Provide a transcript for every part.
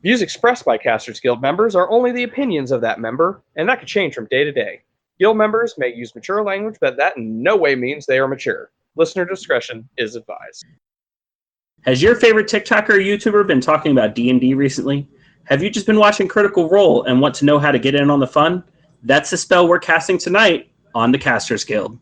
Views expressed by Casters Guild members are only the opinions of that member, and that could change from day to day. Guild members may use mature language, but that in no way means they are mature. Listener discretion is advised. Has your favorite TikToker or YouTuber been talking about D&D recently? Have you just been watching Critical Role and want to know how to get in on the fun? That's the spell we're casting tonight on the Casters Guild.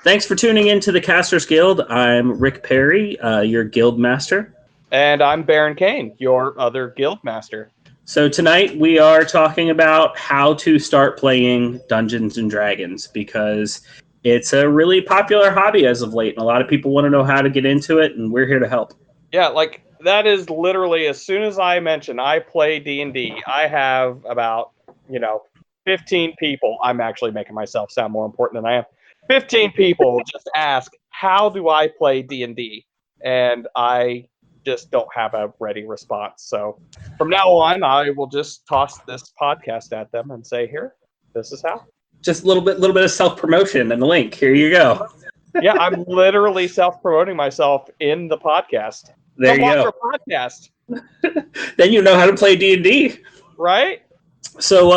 Thanks for tuning in to the Casters Guild. I'm Rick Perry, your guild master. And I'm Baron Kane, your other guild master. So tonight we are talking about how to start playing Dungeons and Dragons because it's a really popular hobby as of late, and a lot of people want to know how to get into it, and we're here to help. Yeah, like that is literally as soon as I mention I play D&D, I have about, 15 people. I'm actually making myself sound more important than I am. 15 people just ask, how do I play D&D? And I just don't have a ready response. So from now on, I will just toss this podcast at them and say, here, this is how. Just a little bit of self-promotion and the link. Here you go. Yeah, I'm literally self-promoting myself in the podcast. There you go. Podcast. Then you know how to play D&D. Right? So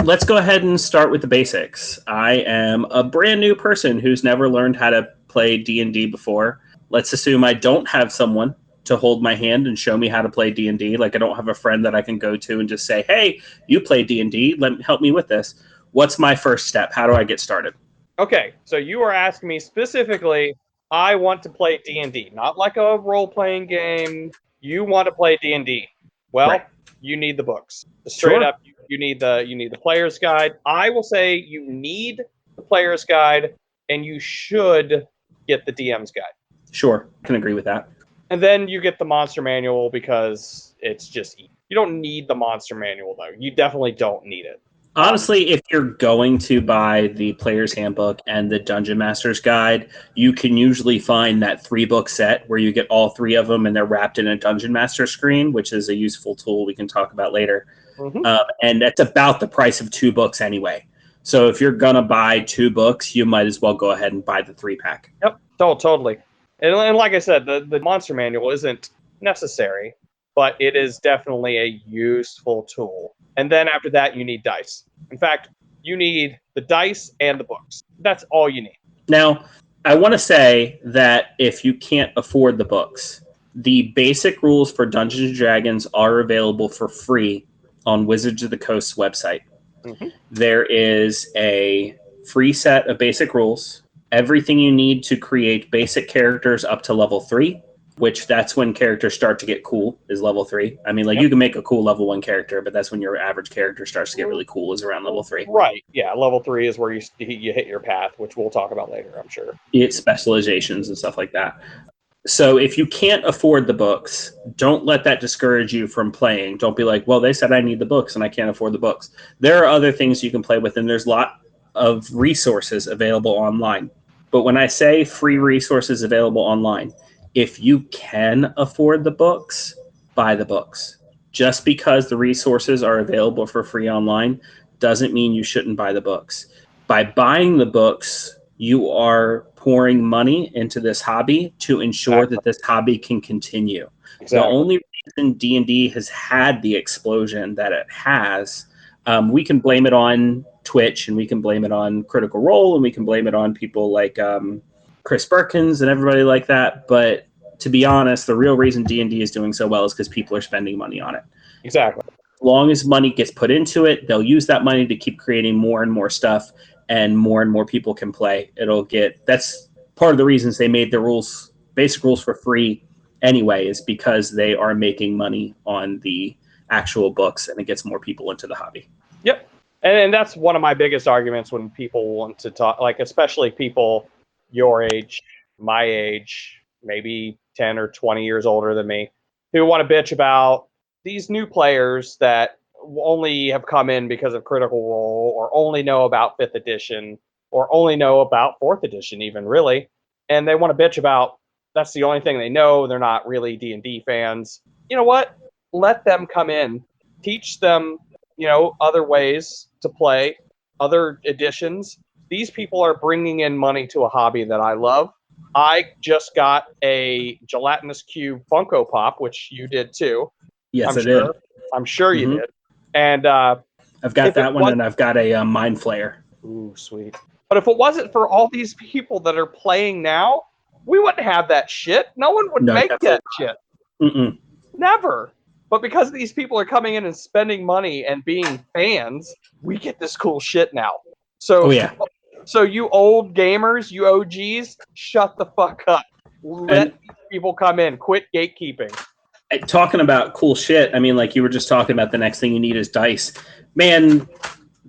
let's go ahead and start with the basics. I am a brand new person who's never learned how to play D&D before. Let's assume I don't have someone to hold my hand and show me how to play D&D. Like I don't have a friend that I can go to and just say, hey, you play D&D. Help me with this. What's my first step? How do I get started? Okay, so you are asking me specifically, I want to play D&D, not like a role-playing game. You want to play D&D. Well, right. You need the books. Straight up, you need the player's guide. I will say you need the player's guide, and you should get the DM's guide. Sure, I can agree with that. And then you get the monster manual because it's just easy. You don't need the monster manual, though. You definitely don't need it. Honestly, if you're going to buy the Player's Handbook and the Dungeon Master's Guide, you can usually find that 3-book set where you get all 3 of them and they're wrapped in a Dungeon Master screen, which is a useful tool we can talk about later. Mm-hmm. And that's about the price of 2 books anyway. So if you're going to buy 2 books, you might as well go ahead and buy the 3-pack. Yep, totally. And like I said, the monster manual isn't necessary, but it is definitely a useful tool. And then after that, you need dice. In fact, you need the dice and the books. That's all you need. Now, I want to say that if you can't afford the books, the basic rules for Dungeons & Dragons are available for free on Wizards of the Coast's website. Mm-hmm. There is a free set of basic rules. Everything you need to create basic characters up to level 3. Which that's when characters start to get cool, is level 3. I mean, you can make a cool level 1 character, but that's when your average character starts to get really cool, is around level 3. Right, yeah. Level 3 is where you hit your path, which we'll talk about later, I'm sure. It's specializations and stuff like that. So if you can't afford the books, don't let that discourage you from playing. Don't be like, well, they said I need the books and I can't afford the books. There are other things you can play with, and there's a lot of resources available online. But when I say free resources available online, if you can afford the books, buy the books. Just because the resources are available for free online doesn't mean you shouldn't buy the books. By buying the books, you are pouring money into this hobby to ensure that this hobby can continue. Exactly. The only reason D&D has had the explosion that it has, we can blame it on Twitch, and we can blame it on Critical Role, and we can blame it on people like Chris Perkins and everybody like that, but to be honest, the real reason D&D is doing so well is because people are spending money on it. Exactly. As long as money gets put into it, they'll use that money to keep creating more and more stuff, and more people can play. That's part of the reasons they made the basic rules for free anyway, is because they are making money on the actual books, and it gets more people into the hobby. Yep. And that's one of my biggest arguments when people want to talk, like especially people your age, my age, maybe 10 or 20 years older than me, who want to bitch about these new players that only have come in because of Critical Role, or only know about 5th edition, or only know about 4th edition even, really. And they want to bitch about that's the only thing they know. They're not really D&D fans. You know what? Let them come in. Teach them, other ways to play, other editions. These people are bringing in money to a hobby that I love. I just got a gelatinous cube Funko Pop, which you did too. Yes, I'm I sure. did. I'm sure you Mhm. did. And I've got if it that one, was- and I've got a Mind Flayer. ooh, sweet. But if it wasn't for all these people that are playing now, we wouldn't have that shit. No one would No, make definitely that shit. Mm-mm. Never. But because these people are coming in and spending money and being fans, we get this cool shit now. So, Oh, yeah. So you old gamers, you OGs, shut the fuck up. Let people come in. Quit gatekeeping. Talking about cool shit, I mean, like you were just talking about, the next thing you need is dice. Man,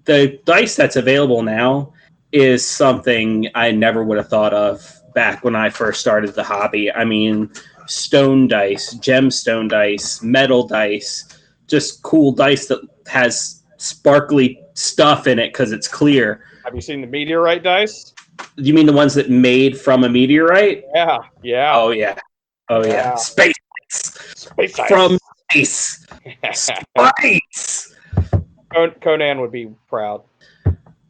the dice that's available now is something I never would have thought of back when I first started the hobby. I mean, stone dice, gemstone dice, metal dice, just cool dice that has sparkly stuff in it because it's clear. Have you seen the meteorite dice? You mean the ones that made from a meteorite? Yeah, yeah. Oh, yeah. Oh, yeah. Space Space dice. from space. Space. Conan would be proud.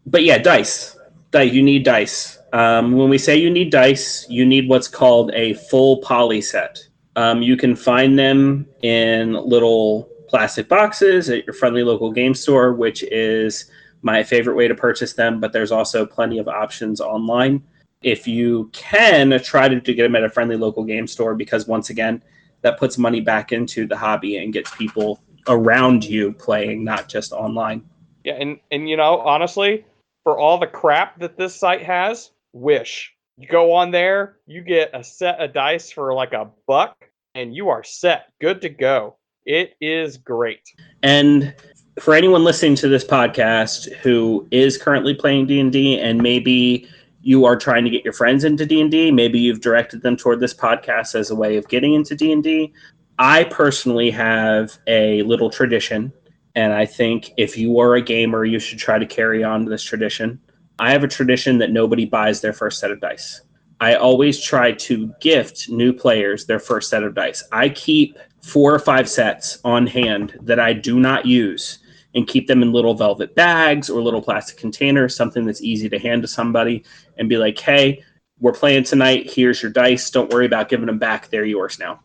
But yeah, dice. You need dice. When we say you need dice, you need what's called a full poly set. You can find them in little plastic boxes at your friendly local game store, which is my favorite way to purchase them, but there's also plenty of options online. If you can, try to get them at a friendly local game store, because once again, that puts money back into the hobby and gets people around you playing, not just online. Yeah, and honestly, for all the crap that this site has, Wish. You go on there, you get a set of dice for like $1, and you are set. Good to go. It is great. And for anyone listening to this podcast who is currently playing D&D, and maybe you are trying to get your friends into D&D, maybe you've directed them toward this podcast as a way of getting into D&D, I personally have a little tradition, and I think if you are a gamer, you should try to carry on this tradition. I have a tradition that nobody buys their first set of dice. I always try to gift new players their first set of dice. I keep 4 or 5 sets on hand that I do not use, and keep them in little velvet bags or little plastic containers, something that's easy to hand to somebody and be like, hey, we're playing tonight. Here's your dice. Don't worry about giving them back. They're yours now.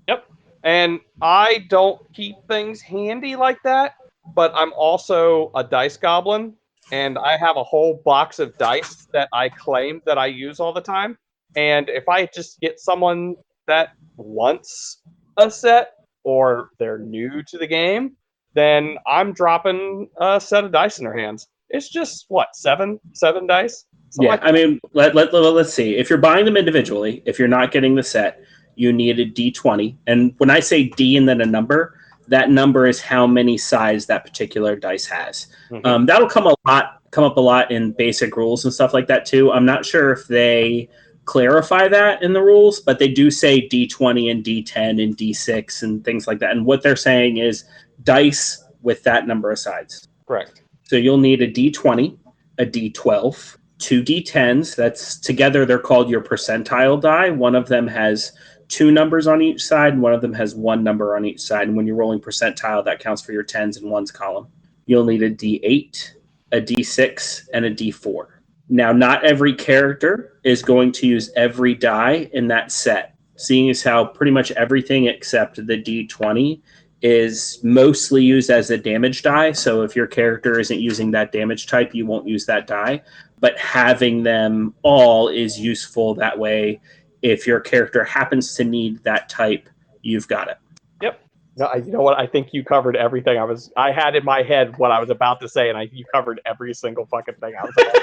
Yep. And I don't keep things handy like that, but I'm also a dice goblin, and I have a whole box of dice that I claim that I use all the time. And if I just get someone that wants a set or they're new to the game, then I'm dropping a set of dice in their hands. It's just what, seven dice? Yeah, I mean, let's see. If you're buying them individually, if you're not getting the set, you need a D20. And when I say D and then a number, that number is how many sides that particular dice has. Mm-hmm. That'll come up a lot in basic rules and stuff like that too. I'm not sure if they clarify that in the rules, but they do say D20 and D10 and D6 and things like that. And what they're saying is dice with that number of sides. Correct. So you'll need a D20, a D12, 2 D10s. That's together, they're called your percentile die. One of them has 2 numbers on each side, and one of them has 1 number on each side. And when you're rolling percentile, that counts for your 10s in ones column. You'll need a D8, a D6, and a D4. Now, not every character is going to use every die in that set, seeing as how pretty much everything except the D20 is mostly used as a damage die. So if your character isn't using that damage type, you won't use that die. But having them all is useful that way. If your character happens to need that type, you've got it. Yep. No, you know what? I think you covered everything I had in my head what I was about to say, and you covered every single fucking thing I was about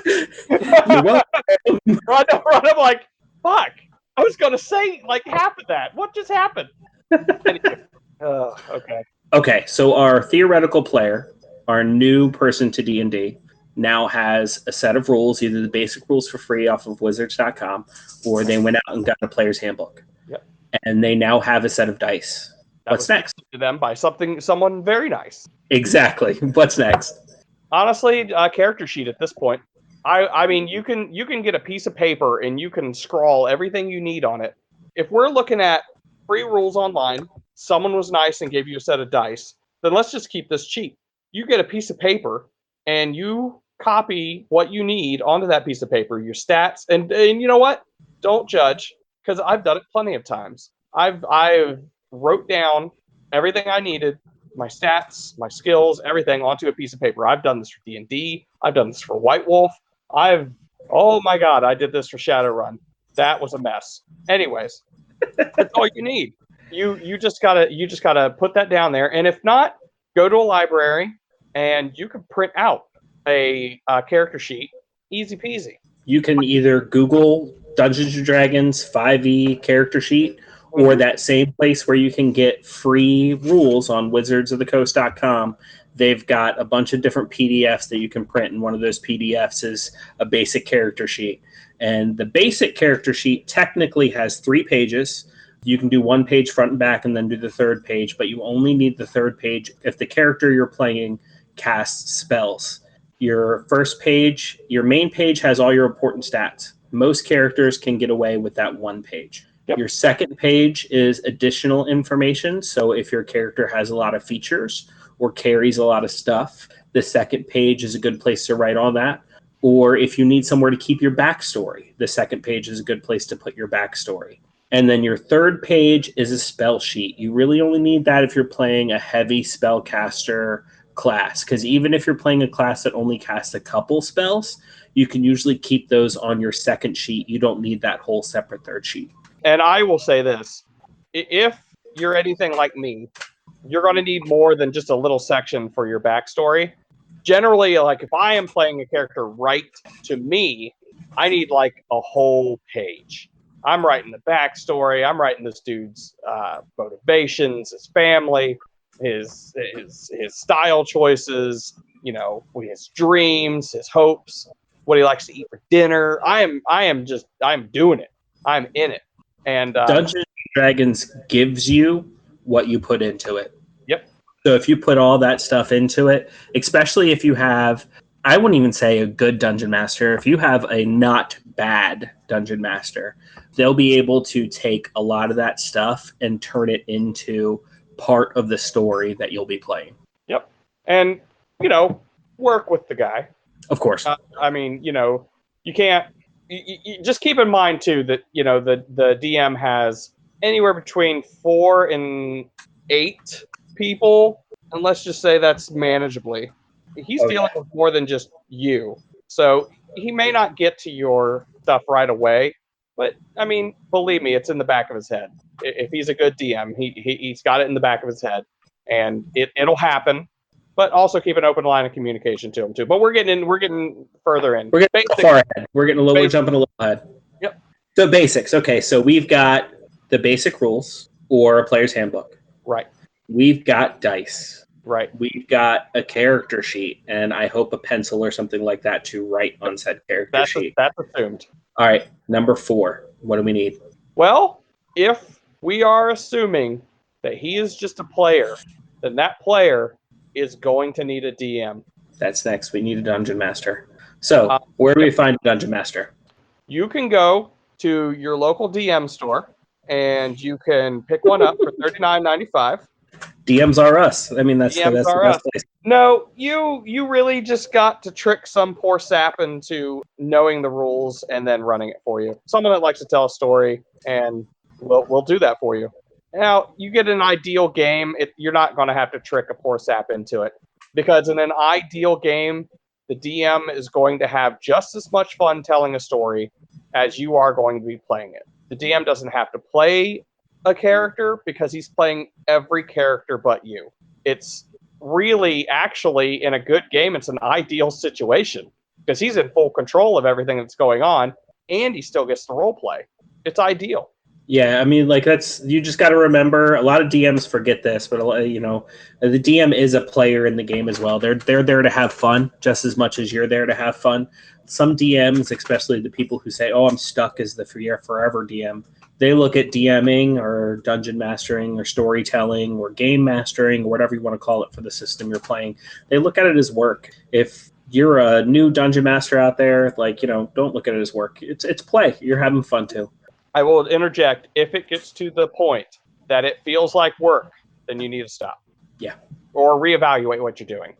to say. You're welcome. I'm like, fuck. I was going to say like half of that. What just happened? Anyway. Okay. Okay, so our theoretical player, our new person to D&D, now has a set of rules, either the basic rules for free off of wizards.com, or they went out and got a player's handbook. Yep. And they now have a set of dice. What's next? To them by someone very nice. Exactly. What's next? Honestly, character sheet at this point. I mean, you can get a piece of paper and you can scrawl everything you need on it. If we're looking at free rules online, someone was nice and gave you a set of dice, then let's just keep this cheap. You get a piece of paper and you copy what you need onto that piece of paper, your stats, and you know what? Don't judge, because I've done it plenty of times. I've wrote down everything I needed, my stats, my skills, everything onto a piece of paper. I've done this for D&D. I've done this for White Wolf. Oh my God, I did this for Shadowrun. That was a mess. Anyways, that's all you need. You just gotta put that down there, and if not, go to a library and you can print out a character sheet. Easy peasy. You can either Google Dungeons and Dragons 5e character sheet, or that same place where you can get free rules on wizardsofthecoast.com. They've got a bunch of different PDFs that you can print, and one of those PDFs is a basic character sheet. And the basic character sheet technically has 3 pages. You can do 1 page front and back and then do the 3rd page, but you only need the 3rd page if the character you're playing casts spells. Your first page, your main page has all your important stats. Most characters can get away with that 1 page. Yep. Your second page is additional information. So if your character has a lot of features or carries a lot of stuff, the second page is a good place to write all that. Or if you need somewhere to keep your backstory, the second page is a good place to put your backstory. And then your 3rd page is a spell sheet. You really only need that if you're playing a heavy spellcaster class, because even if you're playing a class that only casts a couple spells, you can usually keep those on your second sheet. You don't need that whole separate 3rd sheet. And I will say this, if you're anything like me, you're going to need more than just a little section for your backstory. Generally, like if I am playing a character right to me, I need like a whole page. I'm writing the backstory. I'm writing this dude's motivations, his family, his style choices, you know, his dreams, his hopes, what he likes to eat for dinner. I'm doing it. I'm in it. And Dungeons and Dragons gives you what you put into it. Yep. So if you put all that stuff into it, especially if you have, I wouldn't even say a good dungeon master, if you have a not bad dungeon master, they'll be able to take a lot of that stuff and turn it into part of the story that you'll be playing. Yep. And, you know, work with the guy. Of course. I mean, you know, you can't, you just keep in mind too that, you know, the DM has anywhere between 4 and 8 people, and let's just say that's manageably. He's dealing with more than just you, so he may not get to your stuff right away, but I mean, believe me, it's in the back of his head. If he's a good DM, he's got it in the back of his head, and it'll happen. But also keep an open line of communication to him too. But we're getting further in. We're getting far ahead. We're jumping a little ahead. Yep. So basics. Okay, so we've got the basic rules or a player's handbook. Right. We've got dice. Right. We've got a character sheet, and I hope a pencil or something like that to write on said character sheet. That's assumed. All right, number 4. What do we need? Well, if we are assuming that he is just a player, then that player is going to need a DM. That's next. We need a dungeon master. So, where do we find a dungeon master? You can go to your local DM store, and you can pick one up for $39.95. DMs are us. I mean, that's the best place. No, you really just got to trick some poor sap into knowing the rules and then running it for you. Someone that likes to tell a story, and we'll do that for you. Now, you get an ideal game, you're not going to have to trick a poor sap into it. Because in an ideal game, the DM is going to have just as much fun telling a story as you are going to be playing it. The DM doesn't have to play a character because he's playing every character but you. It's really, actually, in a good game, it's an ideal situation because he's in full control of everything that's going on, and he still gets to role play. It's ideal. Yeah, I mean, like you just got to remember, a lot of DMs forget this, but you know, the DM is a player in the game as well. They're there to have fun just as much as you're there to have fun. Some DMs, especially the people who say, "Oh, I'm stuck as the forever DM," they look at DMing or dungeon mastering or storytelling or game mastering or whatever you want to call it for the system you're playing. They look at it as work. If you're a new dungeon master out there, like, don't look at it as work. It's play. You're having fun too. I will interject. If it gets to the point that it feels like work, then you need to stop. Yeah. Or reevaluate what you're doing.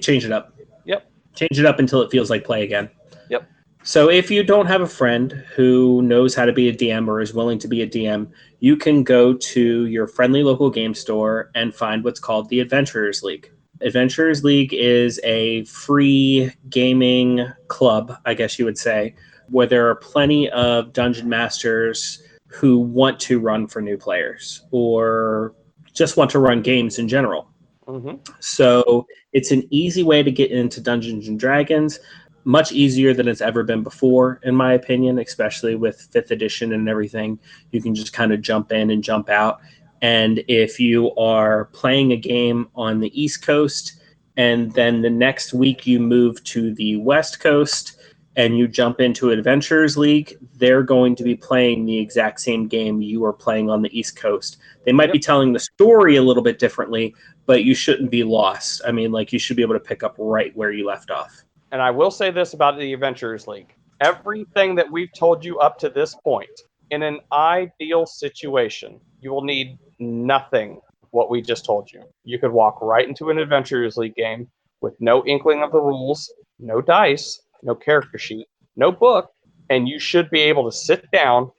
Change it up. Yep. Change it up until it feels like play again. Yep. So if you don't have a friend who knows how to be a DM or is willing to be a DM, you can go to your friendly local game store and find what's called the Adventurers League. Adventurers League is a free gaming club, I guess you would say, where there are plenty of dungeon masters who want to run for new players or just want to run games in general. Mm-hmm. So it's an easy way to get into Dungeons and Dragons, much easier than it's ever been before, in my opinion, especially with 5th edition and everything. You can just kind of jump in and jump out. And if you are playing a game on the East Coast and then the next week you move to the West Coast and you jump into Adventurers League, they're going to be playing the exact same game you are playing on the East Coast. They might be telling the story a little bit differently, but you shouldn't be lost. I mean, like, you should be able to pick up right where you left off. And I will say this about the Adventurers League. Everything that we've told you up to this point, in an ideal situation, you will need nothing what we just told you. You could walk right into an Adventurers League game with no inkling of the rules, no dice, no character sheet, no book, and you should be able to sit down,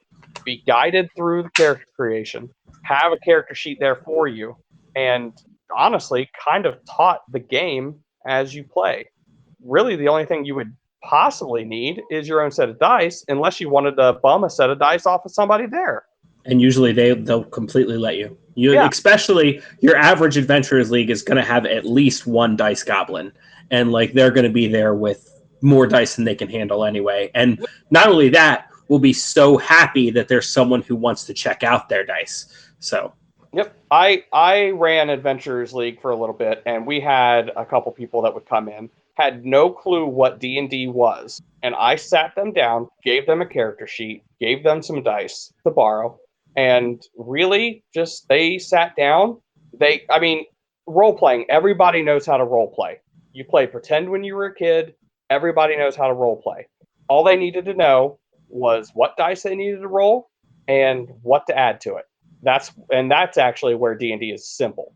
be guided through the character creation, have a character sheet there for you, and honestly kind of taught the game as you play. Really, the only thing you would possibly need is your own set of dice, unless you wanted to bum a set of dice off of somebody there. And usually they'll completely let you. Especially your average Adventurers League is going to have at least one dice goblin, and like they're going to be there with more dice than they can handle anyway. And not only that, we'll be so happy that there's someone who wants to check out their dice. So. Yep. I ran Adventurers League for a little bit, and we had a couple people that would come in, had no clue what D&D was. And I sat them down, gave them a character sheet, gave them some dice to borrow, and really just they sat down. Role-playing, everybody knows how to role-play. You play pretend when you were a kid, everybody knows how to role-play. All they needed to know was what dice they needed to roll and what to add to it. That's actually where D&D is simple.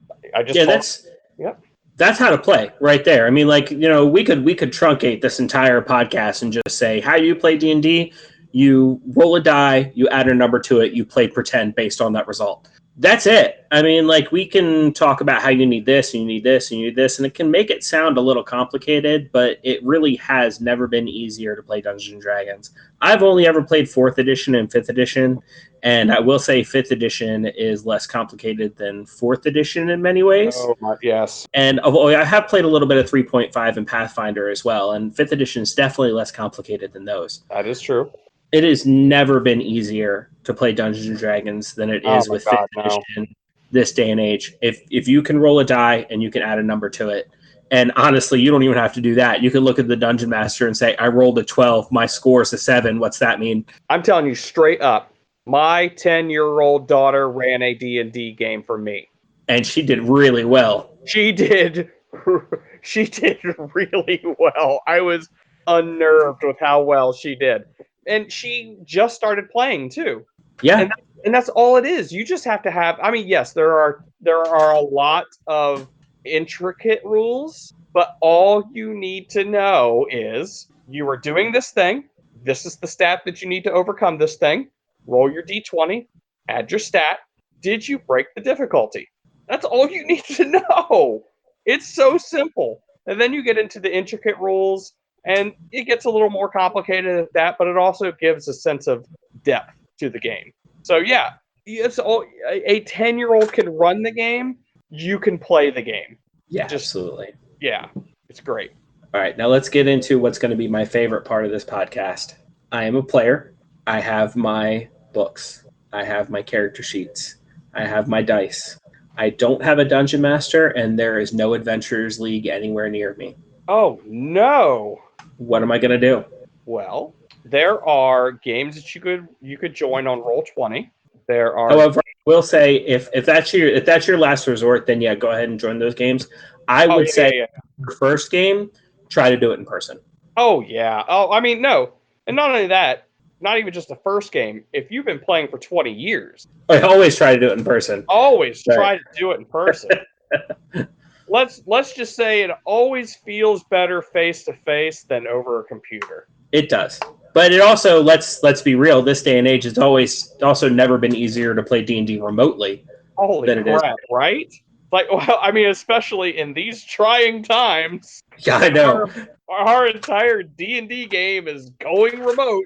That's how to play right there. I mean, like, we could truncate this entire podcast and just say, how you play D&D, you roll a die, you add a number to it, you play pretend based on that result. That's it. I mean, like, we can talk about how you need this, and you need this, and you need this, and it can make it sound a little complicated, but it really has never been easier to play Dungeons & Dragons. I've only ever played 4th edition and 5th edition, and I will say 5th edition is less complicated than 4th edition in many ways. Oh, yes. And I have played a little bit of 3.5 and Pathfinder as well, and 5th edition is definitely less complicated than those. That is true. It has never been easier to play Dungeons and Dragons than it is with 5th edition this day and age. If you can roll a die and you can add a number to it, and honestly, you don't even have to do that. You can look at the Dungeon Master and say, I rolled a 12, my score is a 7. What's that mean? I'm telling you straight up, my 10-year-old daughter ran a D&D game for me. And she did really well. She did really well. I was unnerved with how well she did. And she just started playing too. Yeah. And that's all it is. You just have to have, yes, there are a lot of intricate rules, but all you need to know is you are doing this thing. This is the stat that you need to overcome this thing. Roll your D20, add your stat. Did you break the difficulty? That's all you need to know. It's so simple. And then you get into the intricate rules, and it gets a little more complicated at that, but it also gives a sense of depth to the game. So yeah, a 10-year-old can run the game. You can play the game. Yeah, absolutely. Yeah, it's great. All right, now let's get into what's going to be my favorite part of this podcast. I am a player. I have my books. I have my character sheets. I have my dice. I don't have a dungeon master, and there is no Adventurers League anywhere near me. Oh, no. What am I going to do? Well, there are games that you could join on Roll20. There are. However, I will say if that's your last resort, then yeah, go ahead and join those games. I would say your first game, try to do it in person. Oh, yeah. Oh, I mean, no. And not only that, not even just the first game. If you've been playing for 20 years, I always try to do it in person. Always Right. try to do it in person. Let's just say it always feels better face to face than over a computer. It does. But it also, let's be real, this day and age, it's always also never been easier to play D&D remotely. Holy crap, right? Like, well, I mean, especially in these trying times. Yeah, I know. Our entire D&D game is going remote.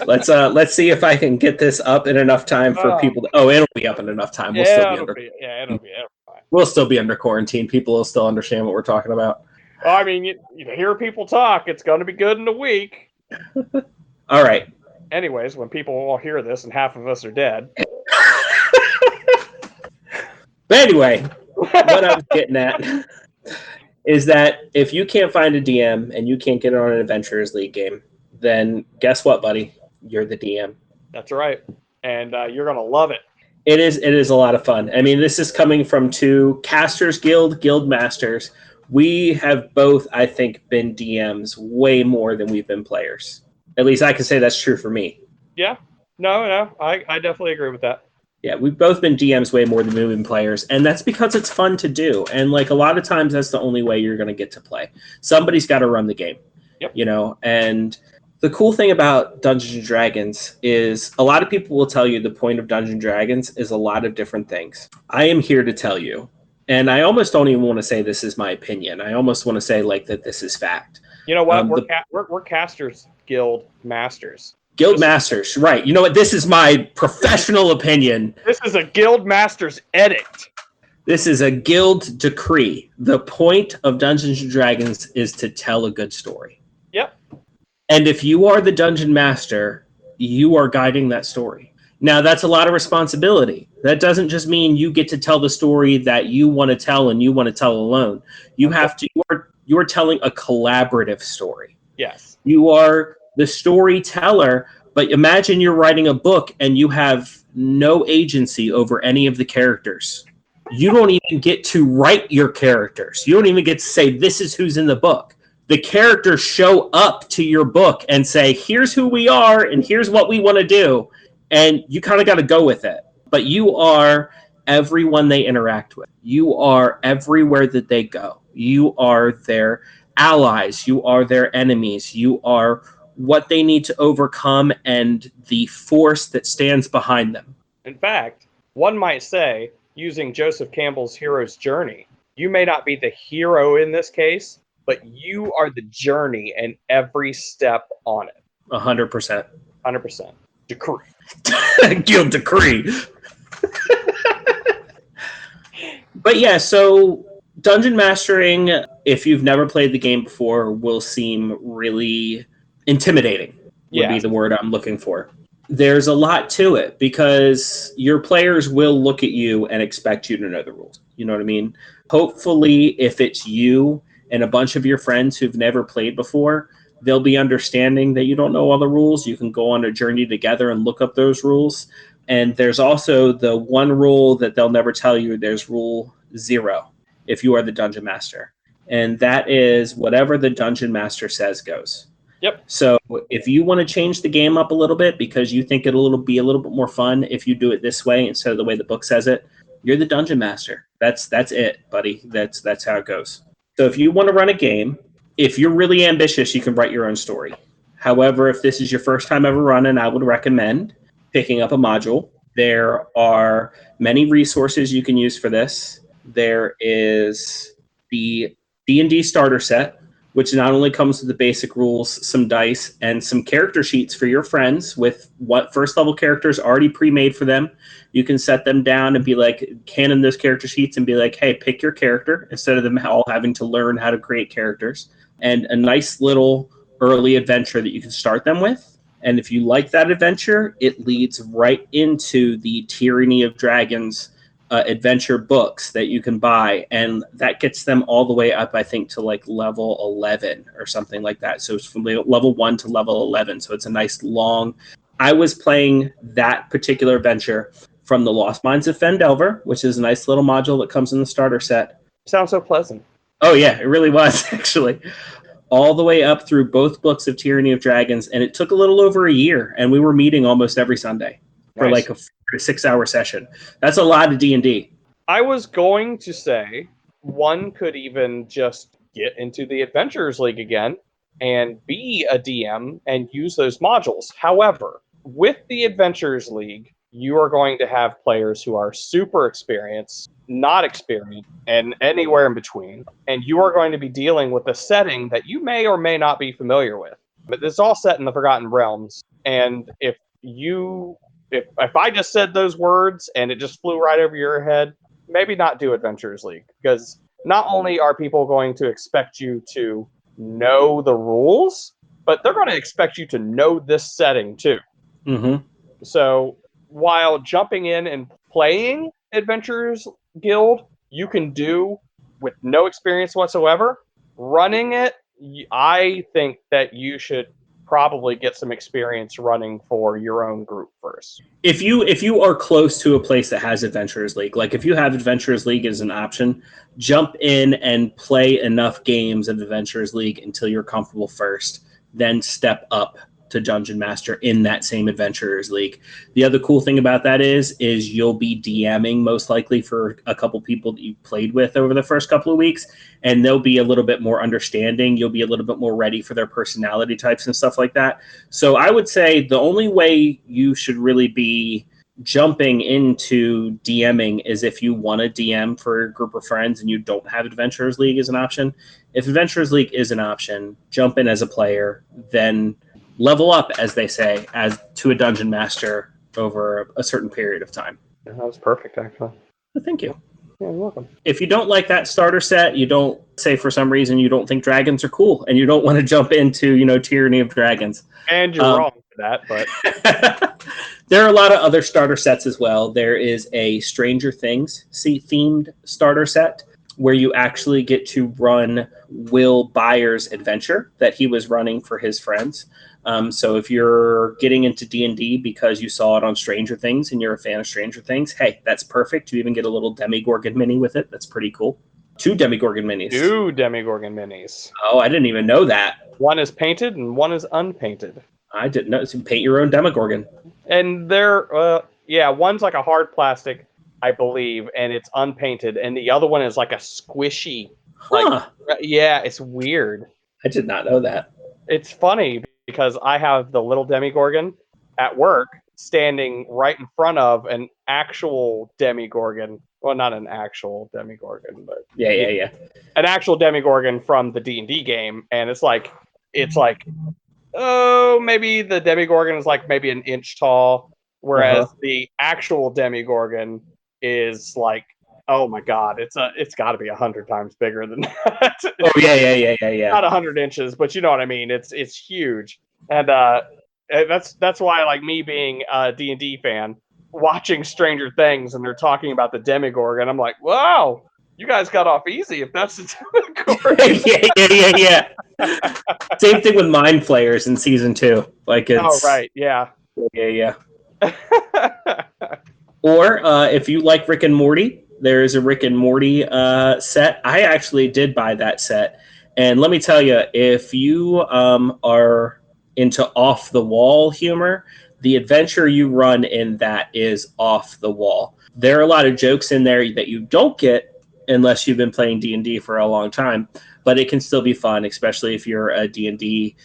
Let's see if I can get this up in enough time for people to... Oh, it'll be up in enough time. We'll still be under... it'll be fine. We'll still be under quarantine. People will still understand what we're talking about. Well, I mean, you hear people talk, it's going to be good in a week. All right. Anyways, when people all hear this and half of us are dead. But anyway, what I was getting at is that if you can't find a DM and you can't get it on an Adventurers League game, then guess what, buddy? You're the DM. That's right. And you're going to love it. It is a lot of fun. I mean, this is coming from two Casters Guild Masters. We have both, I think, been DMs way more than we've been players. At least I can say that's true for me. Yeah. No, I definitely agree with that. Yeah, we've both been DMs way more than we've been players, and that's because it's fun to do. And like a lot of times, that's the only way you're going to get to play. Somebody's got to run the game, you know. And the cool thing about Dungeons and Dragons is a lot of people will tell you the point of Dungeons and Dragons is a lot of different things. I am here to tell you, and I almost don't even want to say this is my opinion. I almost want to say like that this is fact. You know what? We're Casters Guild Masters. Guild Masters, right. You know what? This is my professional opinion. This is a Guild Masters edict. This is a guild decree. The point of Dungeons & Dragons is to tell a good story. Yep. And if you are the Dungeon Master, you are guiding that story. Now, that's a lot of responsibility. That doesn't just mean you get to tell the story that you want to tell and you want to tell alone. You are telling a collaborative story. Yes. You are the storyteller, but imagine you're writing a book and you have no agency over any of the characters. You don't even get to write your characters. You don't even get to say, this is who's in the book. The characters show up to your book and say, here's who we are and here's what we want to do. And you kind of got to go with it. But you are everyone they interact with. You are everywhere that they go. You are their allies. You are their enemies. You are what they need to overcome and the force that stands behind them. In fact, one might say, using Joseph Campbell's hero's journey, you may not be the hero in this case, but you are the journey and every step on it. 100%. 100%. Decree. Guild decree. But yeah, so dungeon mastering, if you've never played the game before, will seem really intimidating, would be the word I'm looking for. There's a lot to it because your players will look at you and expect you to know the rules. You know what I mean? Hopefully, if it's you and a bunch of your friends who've never played before, they'll be understanding that you don't know all the rules. You can go on a journey together and look up those rules. And there's also the one rule that they'll never tell you. There's rule 0 if you are the dungeon master. And that is whatever the dungeon master says goes. Yep. So if you want to change the game up a little bit because you think it'll be a little bit more fun if you do it this way instead of the way the book says it, you're the dungeon master. That's it, buddy. That's how it goes. So if you want to run a game, if you're really ambitious, you can write your own story. However, if this is your first time ever running, I would recommend picking up a module. There are many resources you can use for this. There is the D&D starter set, which not only comes with the basic rules, some dice, and some character sheets for your friends with what first level characters already pre-made for them. You can set them down and be like, canon those character sheets and be like, hey, pick your character instead of them all having to learn how to create characters. And a nice little early adventure that you can start them with. And if you like that adventure, it leads right into the Tyranny of Dragons adventure books that you can buy, and that gets them all the way up, I think, to like level 11 or something like that. So it's from level 1 to level 11. So it's a nice long... I was playing that particular adventure from the Lost Mines of Fendelver, which is a nice little module that comes in the starter set. Sounds so pleasant. Oh yeah, it really was, actually. all the way up through both books of Tyranny of Dragons, and it took a little over a year, and we were meeting almost every Sunday for Nice. like a 6-hour session. That's a lot of D&D. I was going to say one could even just get into the Adventurers League again and be a DM and use those modules. However, with the Adventurers League, you are going to have players who are super experienced, not experienced, and anywhere in between. And you are going to be dealing with a setting that you may or may not be familiar with. But it's all set in the Forgotten Realms. And if I just said those words and it just flew right over your head, maybe not do Adventurers League, because not only are people going to expect you to know the rules, but they're going to expect you to know this setting too. Mm-hmm. So while jumping in and playing Adventurers Guild, you can do with no experience whatsoever. Running it, I think that you should probably get some experience running for your own group first. If you are close to a place that has Adventurers League, like if you have Adventurers League as an option, jump in and play enough games of Adventurers League until you're comfortable first, then step up to Dungeon Master in that same Adventurers League. The other cool thing about that is you'll be DMing most likely for a couple people that you've played with over the first couple of weeks, and they'll be a little bit more understanding. You'll be a little bit more ready for their personality types and stuff like that. So I would say the only way you should really be jumping into DMing is if you want to DM for a group of friends and you don't have Adventurers League as an option. If Adventurers League is an option, jump in as a player, then level up, as they say, as to a Dungeon Master over a certain period of time. That was perfect, actually. Thank you. Yeah, you're welcome. If you don't like that starter set, you don't say for some reason you don't think dragons are cool, and you don't want to jump into, Tyranny of Dragons. And you're wrong for that, but there are a lot of other starter sets as well. There is a Stranger Things themed starter set where you actually get to run Will Byers' adventure that he was running for his friends. So if you're getting into D&D because you saw it on Stranger Things and you're a fan of Stranger Things, hey, that's perfect. You even get a little Demogorgon mini with it. That's pretty cool. 2 Demogorgon minis. 2 Demogorgon minis. Oh, I didn't even know that. One is painted and one is unpainted. I didn't know. So paint your own Demogorgon. And they're, one's like a hard plastic, I believe, and it's unpainted. And the other one is like a squishy. It's weird. I did not know that. It's funny because I have the little Demogorgon at work standing right in front of an actual Demogorgon. Well, not an actual Demogorgon, but yeah, an actual Demogorgon from the D&D game, and it's like, maybe the Demogorgon is like maybe an inch tall, whereas the actual Demogorgon is like, oh my god, it's got to be 100 times bigger than that. Oh yeah. Not 100 inches, but you know what I mean. It's huge, and that's why, like, me being a D&D fan, watching Stranger Things and they're talking about the Demogorgon, I'm like, wow, you guys got off easy if that's the Demogorgon. yeah. Same thing with Mind Flayers in season 2. Like, it's, oh right, yeah. Or if you like Rick and Morty, there is a Rick and Morty set. I actually did buy that set, and let me tell you, if you are into off-the-wall humor, the adventure you run in that is off the wall. There are a lot of jokes in there that you don't get unless you've been playing D&D for a long time, but it can still be fun, especially if you're a D&D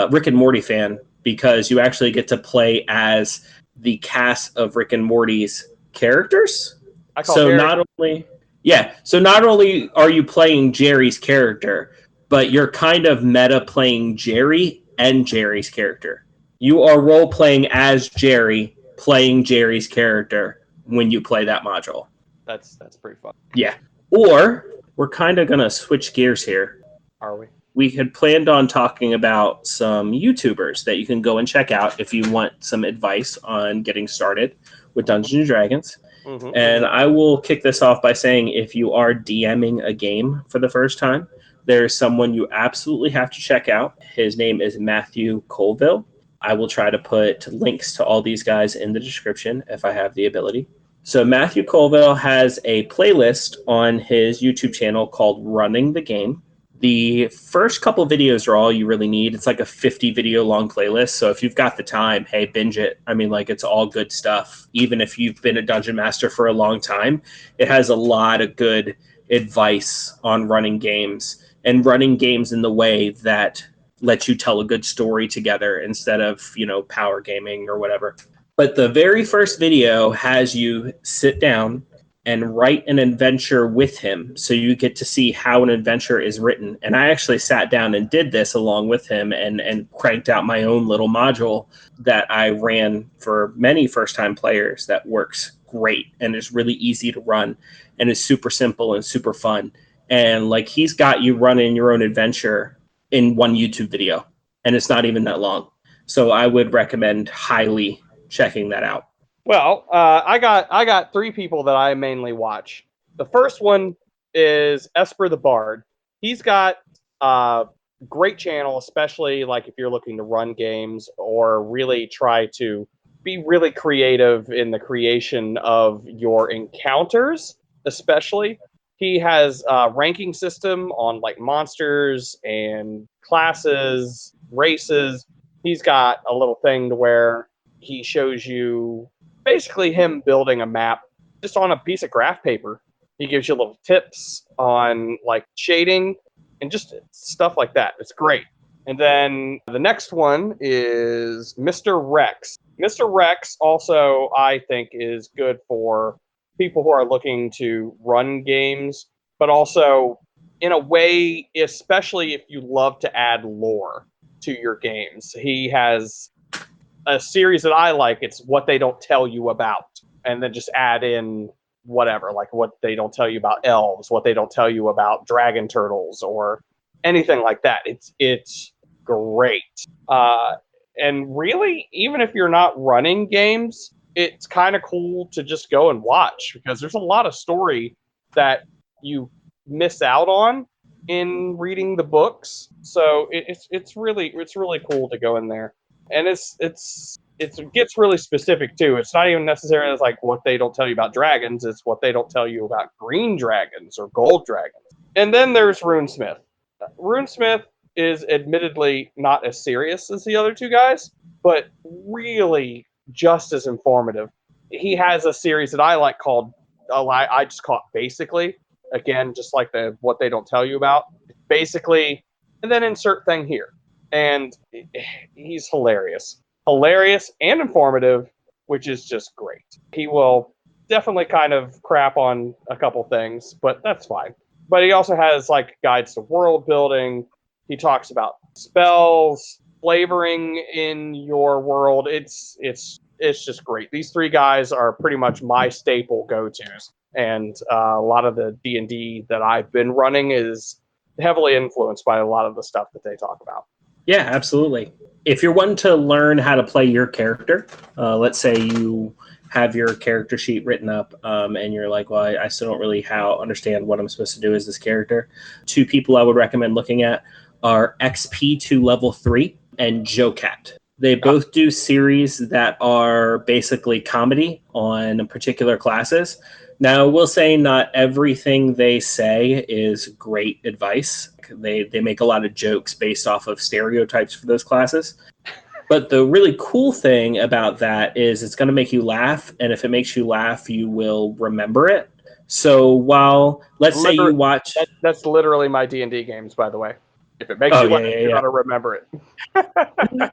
Rick and Morty fan, because you actually get to play as the cast of Rick and Morty's characters. So not only are you playing Jerry's character, but you're kind of meta playing Jerry and Jerry's character. You are role playing as Jerry, playing Jerry's character when you play that module. That's pretty fun. Yeah. Or we're kind of gonna switch gears here. Are we? We had planned on talking about some YouTubers that you can go and check out if you want some advice on getting started with Dungeons and Dragons. Mm-hmm. And I will kick this off by saying, if you are DMing a game for the first time, there's someone you absolutely have to check out. His name is Matthew Colville. I will try to put links to all these guys in the description if I have the ability. So Matthew Colville has a playlist on his YouTube channel called Running the Game. The first couple videos are all you really need. It's like a 50 video long playlist. So if you've got the time, hey, binge it. I mean, like, it's all good stuff. Even if you've been a dungeon master for a long time, it has a lot of good advice on running games and running games in the way that lets you tell a good story together instead of, power gaming or whatever. But the very first video has you sit down and write an adventure with him, so you get to see how an adventure is written. And I actually sat down and did this along with him and cranked out my own little module that I ran for many first-time players that works great and is really easy to run and is super simple and super fun. And like, he's got you running your own adventure in one YouTube video, and it's not even that long. So I would recommend highly checking that out. Well, I got 3 people that I mainly watch. The first one is Esper the Bard. He's got a great channel, especially like if you're looking to run games or really try to be really creative in the creation of your encounters, especially. He has a ranking system on like monsters and classes, races. He's got a little thing to where he shows you basically him building a map just on a piece of graph paper. He gives you little tips on like shading and just stuff like that. It's great. And then the next one is Mr. Rex. Mr. Rex also, I think, is good for people who are looking to run games, but also in a way, especially if you love to add lore to your games. He has a series that I like. It's What They Don't Tell You About, and then just add in whatever, like what they don't tell you about elves, what they don't tell you about dragon turtles, or anything like that. It's great. And really, even if you're not running games, it's kind of cool to just go and watch, because there's a lot of story that you miss out on in reading the books. So it's really cool to go in there. And it gets really specific too. It's not even necessarily like what they don't tell you about dragons. It's what they don't tell you about green dragons or gold dragons. And then there's RuneSmith. RuneSmith is admittedly not as serious as the other 2 guys, but really just as informative. He has a series that I like called, I just call it Basically. Again, just like the What They Don't Tell You About. Basically, and then insert thing here. And he's hilarious and informative, which is just great. He will definitely kind of crap on a couple things, but that's fine. But he also has like guides to world building. He talks about spells, flavoring in your world. It's just great. These 3 guys are pretty much my staple go-tos, and a lot of the D&D that I've been running is heavily influenced by a lot of the stuff that they talk about. Yeah, absolutely. If you're wanting to learn how to play your character, let's say you have your character sheet written up and you're like, well, I still don't really understand what I'm supposed to do as this character. 2 people I would recommend looking at are XP to level 3 and JoeCat. They both do series that are basically comedy on particular classes. Now, we'll say not everything they say is great advice. They make a lot of jokes based off of stereotypes for those classes. But the really cool thing about that is it's going to make you laugh. And if it makes you laugh, you will remember it. So while, let's say you watch... That's literally my D&D games, by the way. If it makes you laugh, you got to remember it.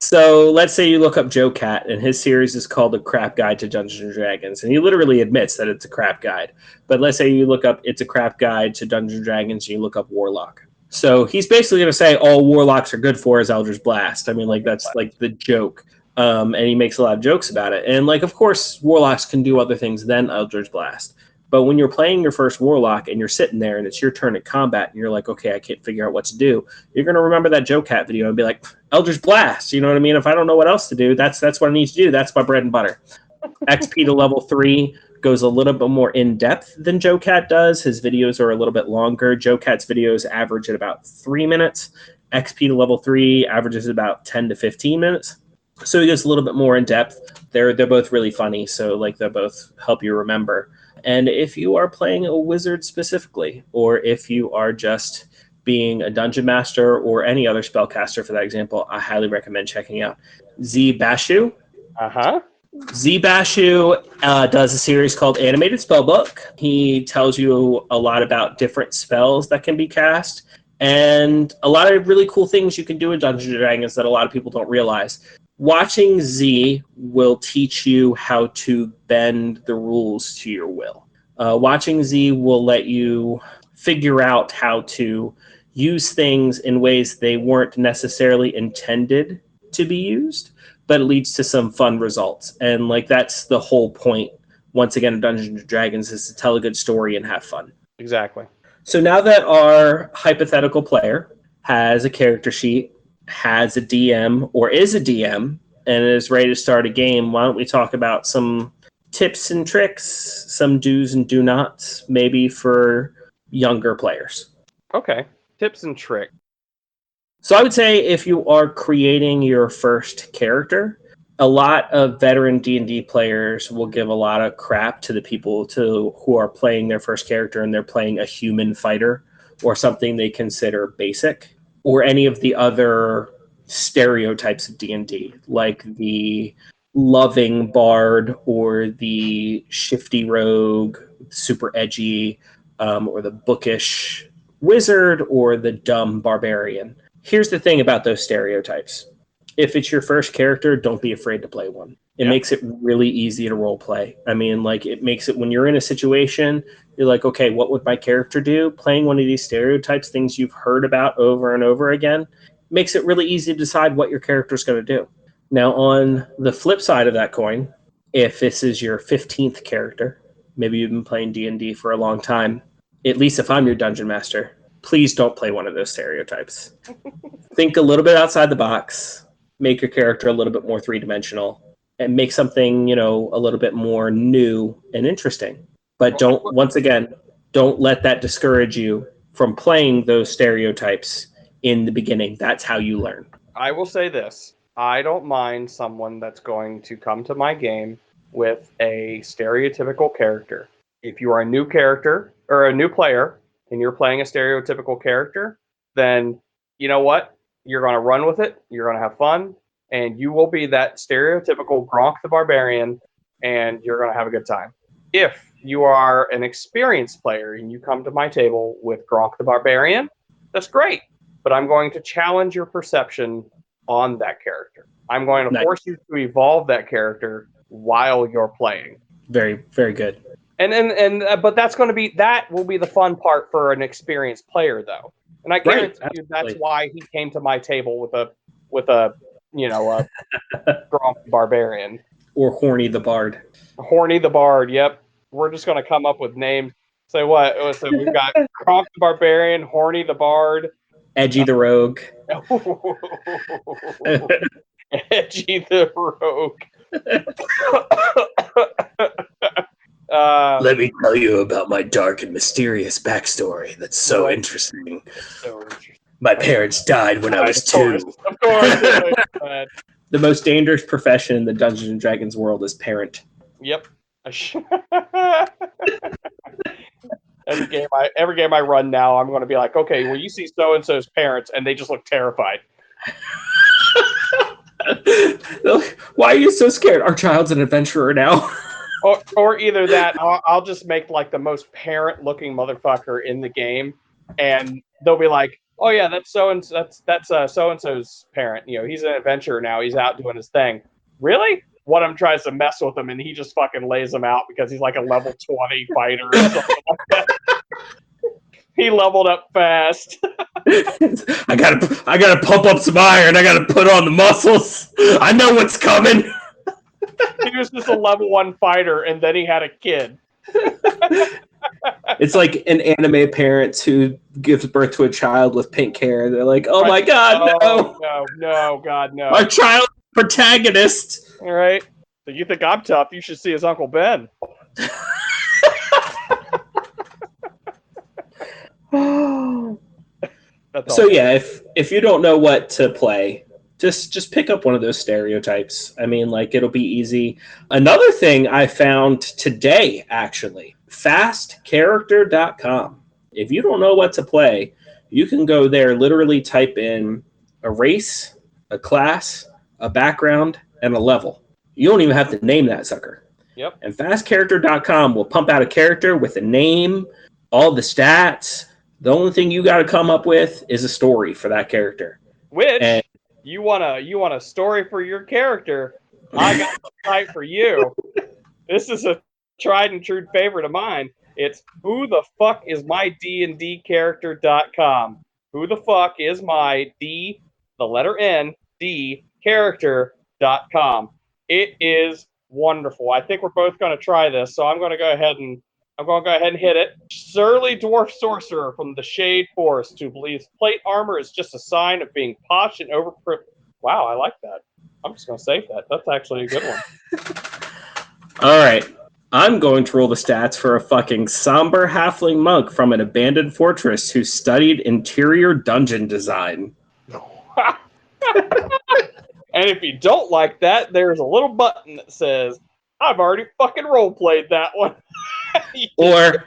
So let's say you look up JoeCat, and his series is called The Crap Guide to Dungeons and Dragons, and he literally admits that it's a crap guide. But let's say you look up It's a Crap Guide to Dungeons and Dragons, and you look up Warlock. So he's basically going to say all Warlocks are good for is Eldritch Blast. I mean, like, that's like the joke. And he makes a lot of jokes about it. And, like, of course, Warlocks can do other things than Eldritch Blast. But when you're playing your first Warlock and you're sitting there and it's your turn at combat and you're like, okay, I can't figure out what to do, you're going to remember that JoeCat video and be like, Eldritch Blast, you know what I mean? If I don't know what else to do, that's what I need to do. That's my bread and butter. XP to level 3 goes a little bit more in-depth than JoeCat does. His videos are a little bit longer. JoeCat's videos average at about 3 minutes. XP to level 3 averages about 10 to 15 minutes. So he goes a little bit more in-depth. They're both really funny, so like they'll both help you remember. And if you are playing a wizard specifically, or if you are just being a dungeon master or any other spellcaster for that example, I highly recommend checking out Z Bashu. Z Bashu does a series called Animated Spellbook. He tells you a lot about different spells that can be cast and a lot of really cool things you can do in Dungeons & Dragons that a lot of people don't realize. Watching Z will teach you how to bend the rules to your will. Watching Z will let you figure out how to use things in ways they weren't necessarily intended to be used, but it leads to some fun results. And like that's the whole point, once again, of Dungeons & Dragons, is to tell a good story and have fun. Exactly. So now that our hypothetical player has a character sheet, has a DM or is a DM, and is ready to start a game, why don't we talk about some tips and tricks, some do's and do nots, maybe for younger players. Okay. Tips and tricks. So I would say if you are creating your first character, a lot of veteran D&D players will give a lot of crap to the people who are playing their first character and they're playing a human fighter or something they consider basic, or any of the other stereotypes of D&D, like the loving bard or the shifty rogue, super edgy, or the bookish wizard or the dumb barbarian. Here's the thing about those stereotypes. If it's your first character, don't be afraid to play one. It makes it really easy to role play. I mean, like, it makes it when you're in a situation, you're like, okay, what would my character do? Playing one of these stereotypes, things you've heard about over and over again, makes it really easy to decide what your character's going to do. Now, on the flip side of that coin, if this is your 15th character, maybe you've been playing D&D for a long time, at least if I'm your dungeon master, please don't play one of those stereotypes. Think a little bit outside the box. Make your character a little bit more three-dimensional and make something, a little bit more new and interesting. But don't let that discourage you from playing those stereotypes in the beginning. That's how you learn. I will say this. I don't mind someone that's going to come to my game with a stereotypical character. If you are a new character or a new player and you're playing a stereotypical character, then you know what? You're going to run with it. You're going to have fun. And you will be that stereotypical Gronk the Barbarian, and you're going to have a good time. If you are an experienced player and you come to my table with Gronk the Barbarian, that's great. But I'm going to challenge your perception on that character. I'm going to force you to evolve that character while you're playing. Very, very good. But that will be the fun part for an experienced player, though. And I guarantee you that's why he came to my table with a Gronk the Barbarian. Or Horny the Bard. Horny the Bard, yep. We're just going to come up with names. So what? So we've got Gronk the Barbarian, Horny the Bard. Edgy the Rogue. Edgy the Rogue. Let me tell you about my dark and mysterious backstory that's so interesting. My parents died when I was 2. Of course. The most dangerous profession in the Dungeons & Dragons world is parent. Yep. Every game I run now, I'm going to be like, okay, well, you see so-and-so's parents, and they just look terrified. Why are you so scared? Our child's an adventurer now. Or either that, I'll just make like the most parent-looking motherfucker in the game, and they'll be like, "Oh yeah, that's so-and-so's parent. He's an adventurer now. He's out doing his thing." Really? One of them tries to mess with him, and he just fucking lays him out because he's like a level 20 fighter or something like that. He leveled up fast. I gotta pump up some iron. I gotta put on the muscles. I know what's coming. He was just a level 1 fighter, and then he had a kid. It's like an anime parent who gives birth to a child with pink hair. They're like, "Oh my god, no! No, God, no! Our child protagonist." All right. So you think I'm tough? You should see his Uncle Ben. So yeah, if you don't know what to play, just pick up one of those stereotypes. I mean, like, it'll be easy. Another thing I found today, actually, fastcharacter.com. If you don't know what to play, You can go there, literally type in a race, a class, a background, and a level. You don't even have to name that sucker. Yep. And fastcharacter.com will pump out a character with a name, all the stats. The only thing you got to come up with is a story for that character. Which you want a story for your character? I got a site for you. This is a tried and true favorite of mine. It's who the fuck is my D&D character.com. Who the fuck is my D, the letter N, D character.com. It is wonderful. I think we're both going to try this, so I'm going to go ahead and hit it. Surly dwarf sorcerer from the Shade Forest who believes plate armor is just a sign of being posh and overproof. Wow, I like that. I'm just going to save that. That's actually a good one. All right. I'm going to roll the stats for a fucking somber halfling monk from an abandoned fortress who studied interior dungeon design. And if you don't like that, there's a little button that says, I've already fucking role-played that one. Or,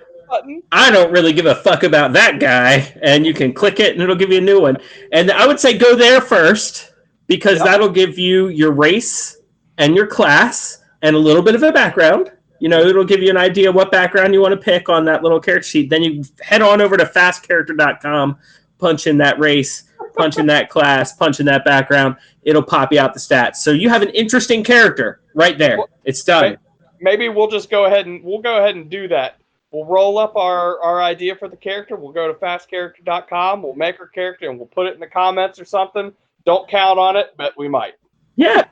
I don't really give a fuck about that guy, and you can click it and it'll give you a new one. And I would say go there first, because that'll give you your race and your class and a little bit of a background. You know, it'll give you an idea what background you want to pick on that little character sheet. Then you head on over to fastcharacter.com, punch in that race, punch in that class, punch in that background. It'll pop you out the stats. So you have an interesting character right there. It's done. Maybe we'll just go ahead and do that. We'll roll up our idea for the character. We'll go to fastcharacter.com. We'll make our character and we'll put it in the comments or something. Don't count on it, but we might. Yeah.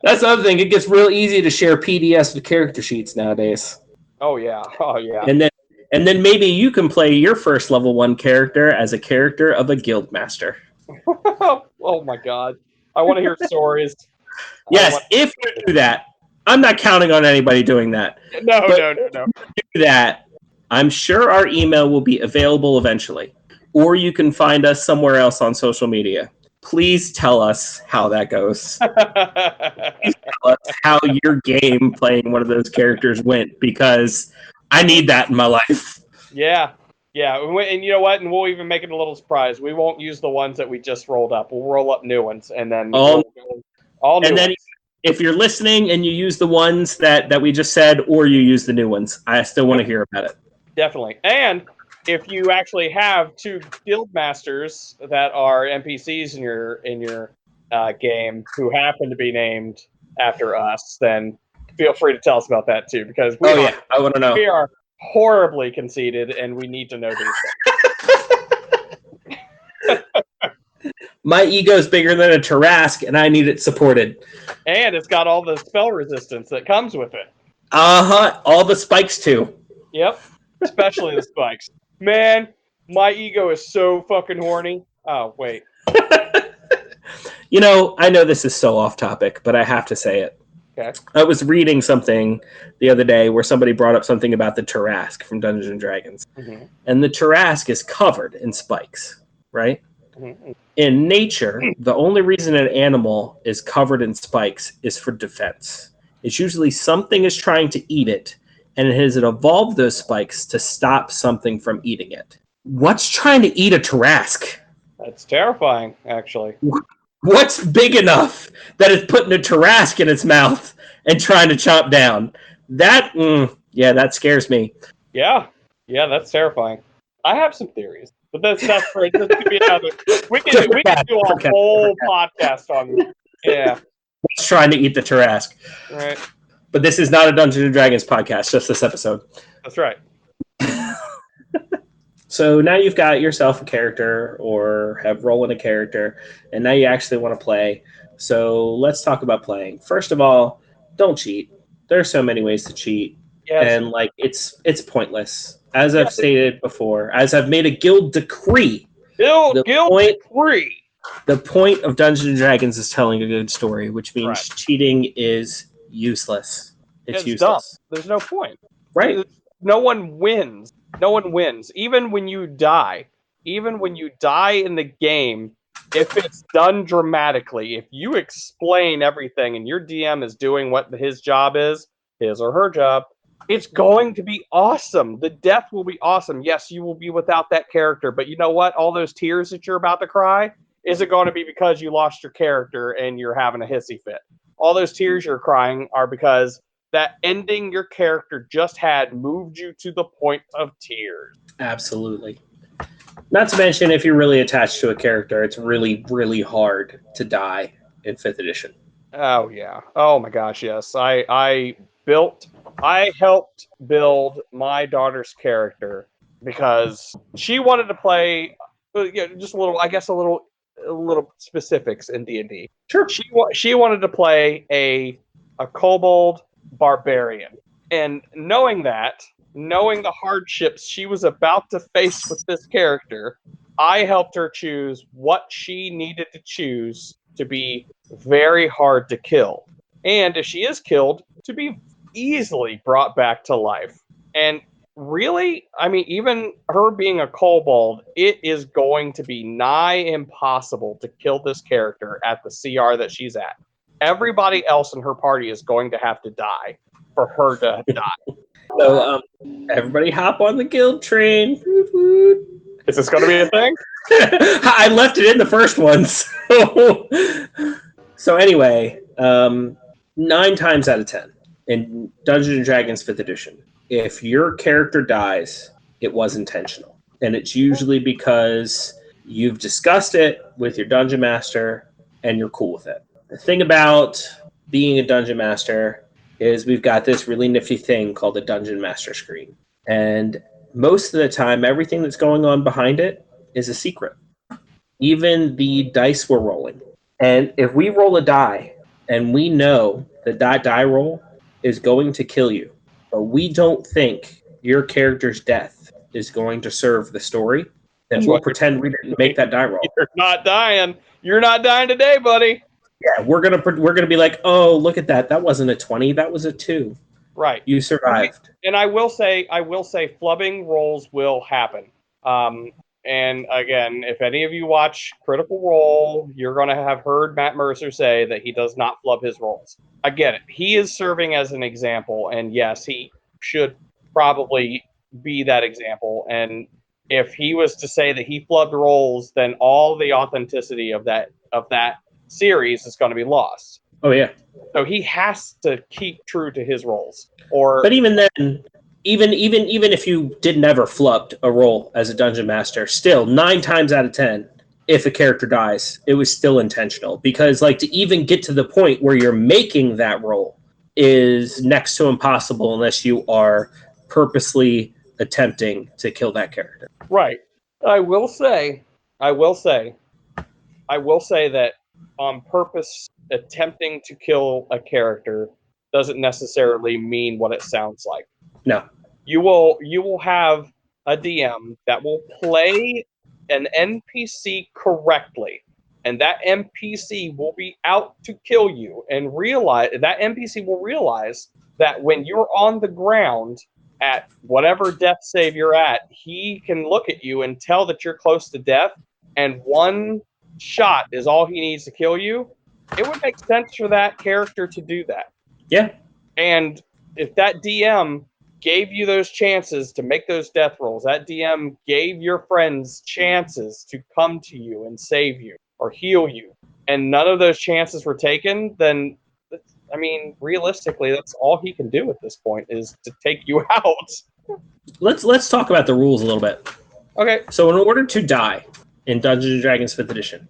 That's the other thing. It gets real easy to share PDFs with character sheets nowadays. Oh yeah. And then maybe you can play your first level 1 character as a character of a guild master. Oh my god. I want to hear stories. Yes, if you do that. I'm not counting on anybody doing that. No. Do that. I'm sure our email will be available eventually. Or you can find us somewhere else on social media. Please tell us how that goes. Please tell us how your game playing one of those characters went, because I need that in my life. Yeah. And you know what? And we'll even make it a little surprise. We won't use the ones that we just rolled up. We'll roll up new ones, and then all new ones. If you're listening and you use the ones that we just said, or you use the new ones, I still want to hear about it. Definitely. And if you actually have 2 guild masters that are NPCs in your game who happen to be named after us, then feel free to tell us about that too, because I want to know. We are horribly conceited, and we need to know these things. My ego's bigger than a Tarrasque, and I need it supported. And it's got all the spell resistance that comes with it. All the spikes too. Yep, especially the spikes. Man, my ego is so fucking horny. Oh, wait. You know, I know this is so off topic, but I have to say it. Okay. I was reading something the other day where somebody brought up something about the Tarrasque from Dungeons and Dragons. Mm-hmm. And the Tarrasque is covered in spikes, right? Mm-hmm. In nature, the only reason an animal is covered in spikes is for defense. It's usually something is trying to eat it, and it has evolved those spikes to stop something from eating it. What's trying to eat a Tarrasque? That's terrifying, actually. What's big enough that it's putting a Tarrasque in its mouth and trying to chomp down? That scares me. Yeah, that's terrifying. I have some theories, but that's for this could be another. We can do a whole podcast on this. Yeah. What's trying to eat the Tarrasque? Right. But this is not a Dungeons and Dragons podcast, just this episode. That's right. So now you've got yourself a character or have rolling a character, and now you actually want to play. So let's talk about playing. First of all, don't cheat. There are so many ways to cheat. Yes. And it's pointless. As I've stated before, as I've made a guild decree. Guild decree. The point of Dungeons and Dragons is telling a good story, which means cheating is useless. It's useless. Dumb. There's no point. Right. No one wins. No one wins. Even when you die in the game, if it's done dramatically, if you explain everything and your DM is doing what his job is, his or her job, It's going to be awesome. The death will be awesome. Yes, you will be without that character, but you know what? All those tears that you're about to cry, is it going to be because you lost your character and you're having a hissy fit? All those tears you're crying are because that ending your character just had moved you to the point of tears. Absolutely. Not to mention, if you're really attached to a character, it's really, really hard to die in 5th edition. Oh yeah. Oh my gosh, yes. I helped build my daughter's character because she wanted to play just a little, I guess a little specifics in D&D. Sure. She wanted to play a kobold barbarian. And knowing the hardships she was about to face with this character, I helped her choose what she needed to choose to be very hard to kill. And if she is killed, to be easily brought back to life. And really, I mean, even her being a kobold, it is going to be nigh impossible to kill this character at the CR that she's at. Everybody else in her party is going to have to die for her to die. So, everybody hop on the guild train. Is this going to be a thing? I left it in the first one. So anyway, 9 times out of 10 in Dungeons & Dragons 5th edition, if your character dies, it was intentional. And it's usually because you've discussed it with your dungeon master and you're cool with it. The thing about being a dungeon master is we've got this really nifty thing called the dungeon master screen. And most of the time, everything that's going on behind it is a secret. Even the dice we're rolling. And if we roll a die and we know that that die roll is going to kill you, but we don't think your character's death is going to serve the story, then we'll pretend we didn't make that die roll. You're not dying. You're not dying today, buddy. Yeah, we're gonna be like, oh, look at that. That wasn't a 20. That was a 2. Right. You survived. And I will say, flubbing rolls will happen. And again, if any of you watch Critical Role, you're going to have heard Matt Mercer say that he does not flub his rolls. I get it. He is serving as an example, and yes, he should probably be that example. And if he was to say that he flubbed rolls, then all the authenticity of that series is going to be lost. Oh yeah. So he has to keep true to his roles. But even then, even if you did never flubbed a roll as a dungeon master, still 9 times out of 10, if a character dies, it was still intentional. Because to even get to the point where you're making that roll is next to impossible unless you are purposely attempting to kill that character. Right. I will say that on purpose attempting to kill a character doesn't necessarily mean what it sounds like. No. You will have a DM that will play an NPC correctly, and that NPC will be out to kill you, and that NPC will realize that when you're on the ground at whatever death save you're at, he can look at you and tell that you're close to death, and one shot is all he needs to kill you. It would make sense for that character to do that. Yeah. And if that DM gave you those chances to make those death rolls, that DM gave your friends chances to come to you and save you or heal you, and none of those chances were taken, then, I mean, realistically, that's all he can do at this point is to take you out. Let's talk about the rules a little bit. Okay. So in order to die in Dungeons & Dragons 5th edition,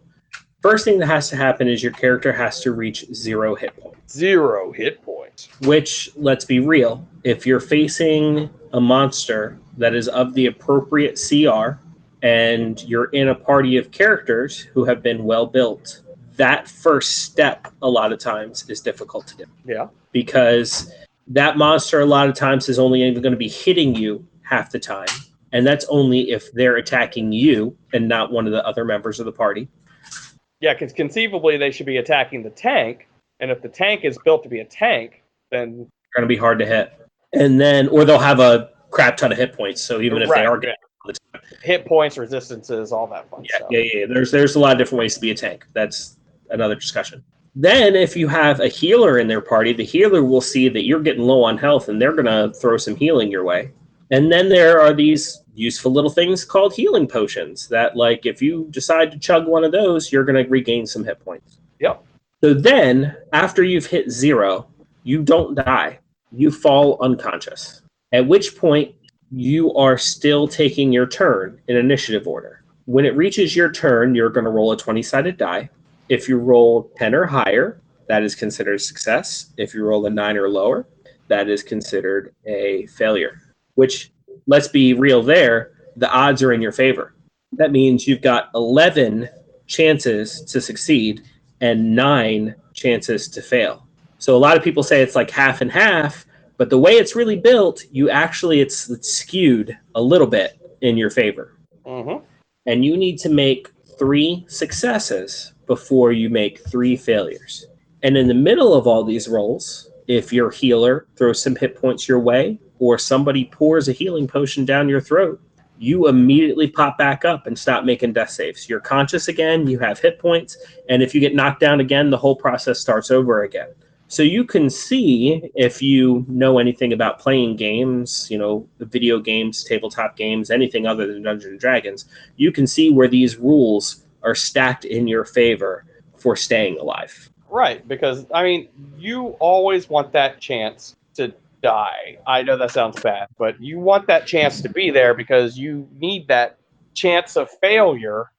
first thing that has to happen is your character has to reach 0 hit points. 0 hit points. Which, let's be real, if you're facing a monster that is of the appropriate CR and you're in a party of characters who have been well built, that first step a lot of times is difficult to do. Yeah. Because that monster a lot of times is only even going to be hitting you half the time. And that's only if they're attacking you and not one of the other members of the party. Yeah, because conceivably they should be attacking the tank, and if the tank is built to be a tank, then they're going to be hard to hit. And then, or they'll have a crap ton of hit points, so even if they are getting all the time. Hit points, resistances, all that fun stuff. Yeah. There's a lot of different ways to be a tank. That's another discussion. Then if you have a healer in their party, the healer will see that you're getting low on health and they're going to throw some healing your way. And then there are these useful little things called healing potions that, like, if you decide to chug one of those, you're going to regain some hit points. Yep. So then, after you've hit 0, you don't die. You fall unconscious. At which point, you are still taking your turn in initiative order. When it reaches your turn, you're going to roll a 20-sided die. If you roll 10 or higher, that is considered success. If you roll a 9 or lower, that is considered a failure. Which, let's be real there, the odds are in your favor. That means you've got 11 chances to succeed and 9 chances to fail. So a lot of people say it's like half and half, but the way it's really built, it's skewed a little bit in your favor. Mm-hmm. And you need to make 3 successes before you make 3 failures. And in the middle of all these rolls, if your healer throws some hit points your way, or somebody pours a healing potion down your throat, you immediately pop back up and stop making death saves. You're conscious again, you have hit points, and if you get knocked down again, the whole process starts over again. So you can see, if you know anything about playing games, video games, tabletop games, anything other than Dungeons and Dragons, you can see where these rules are stacked in your favor for staying alive. Right, because, you always want that chance to die. I know that sounds bad, but you want that chance to be there because you need that chance of failure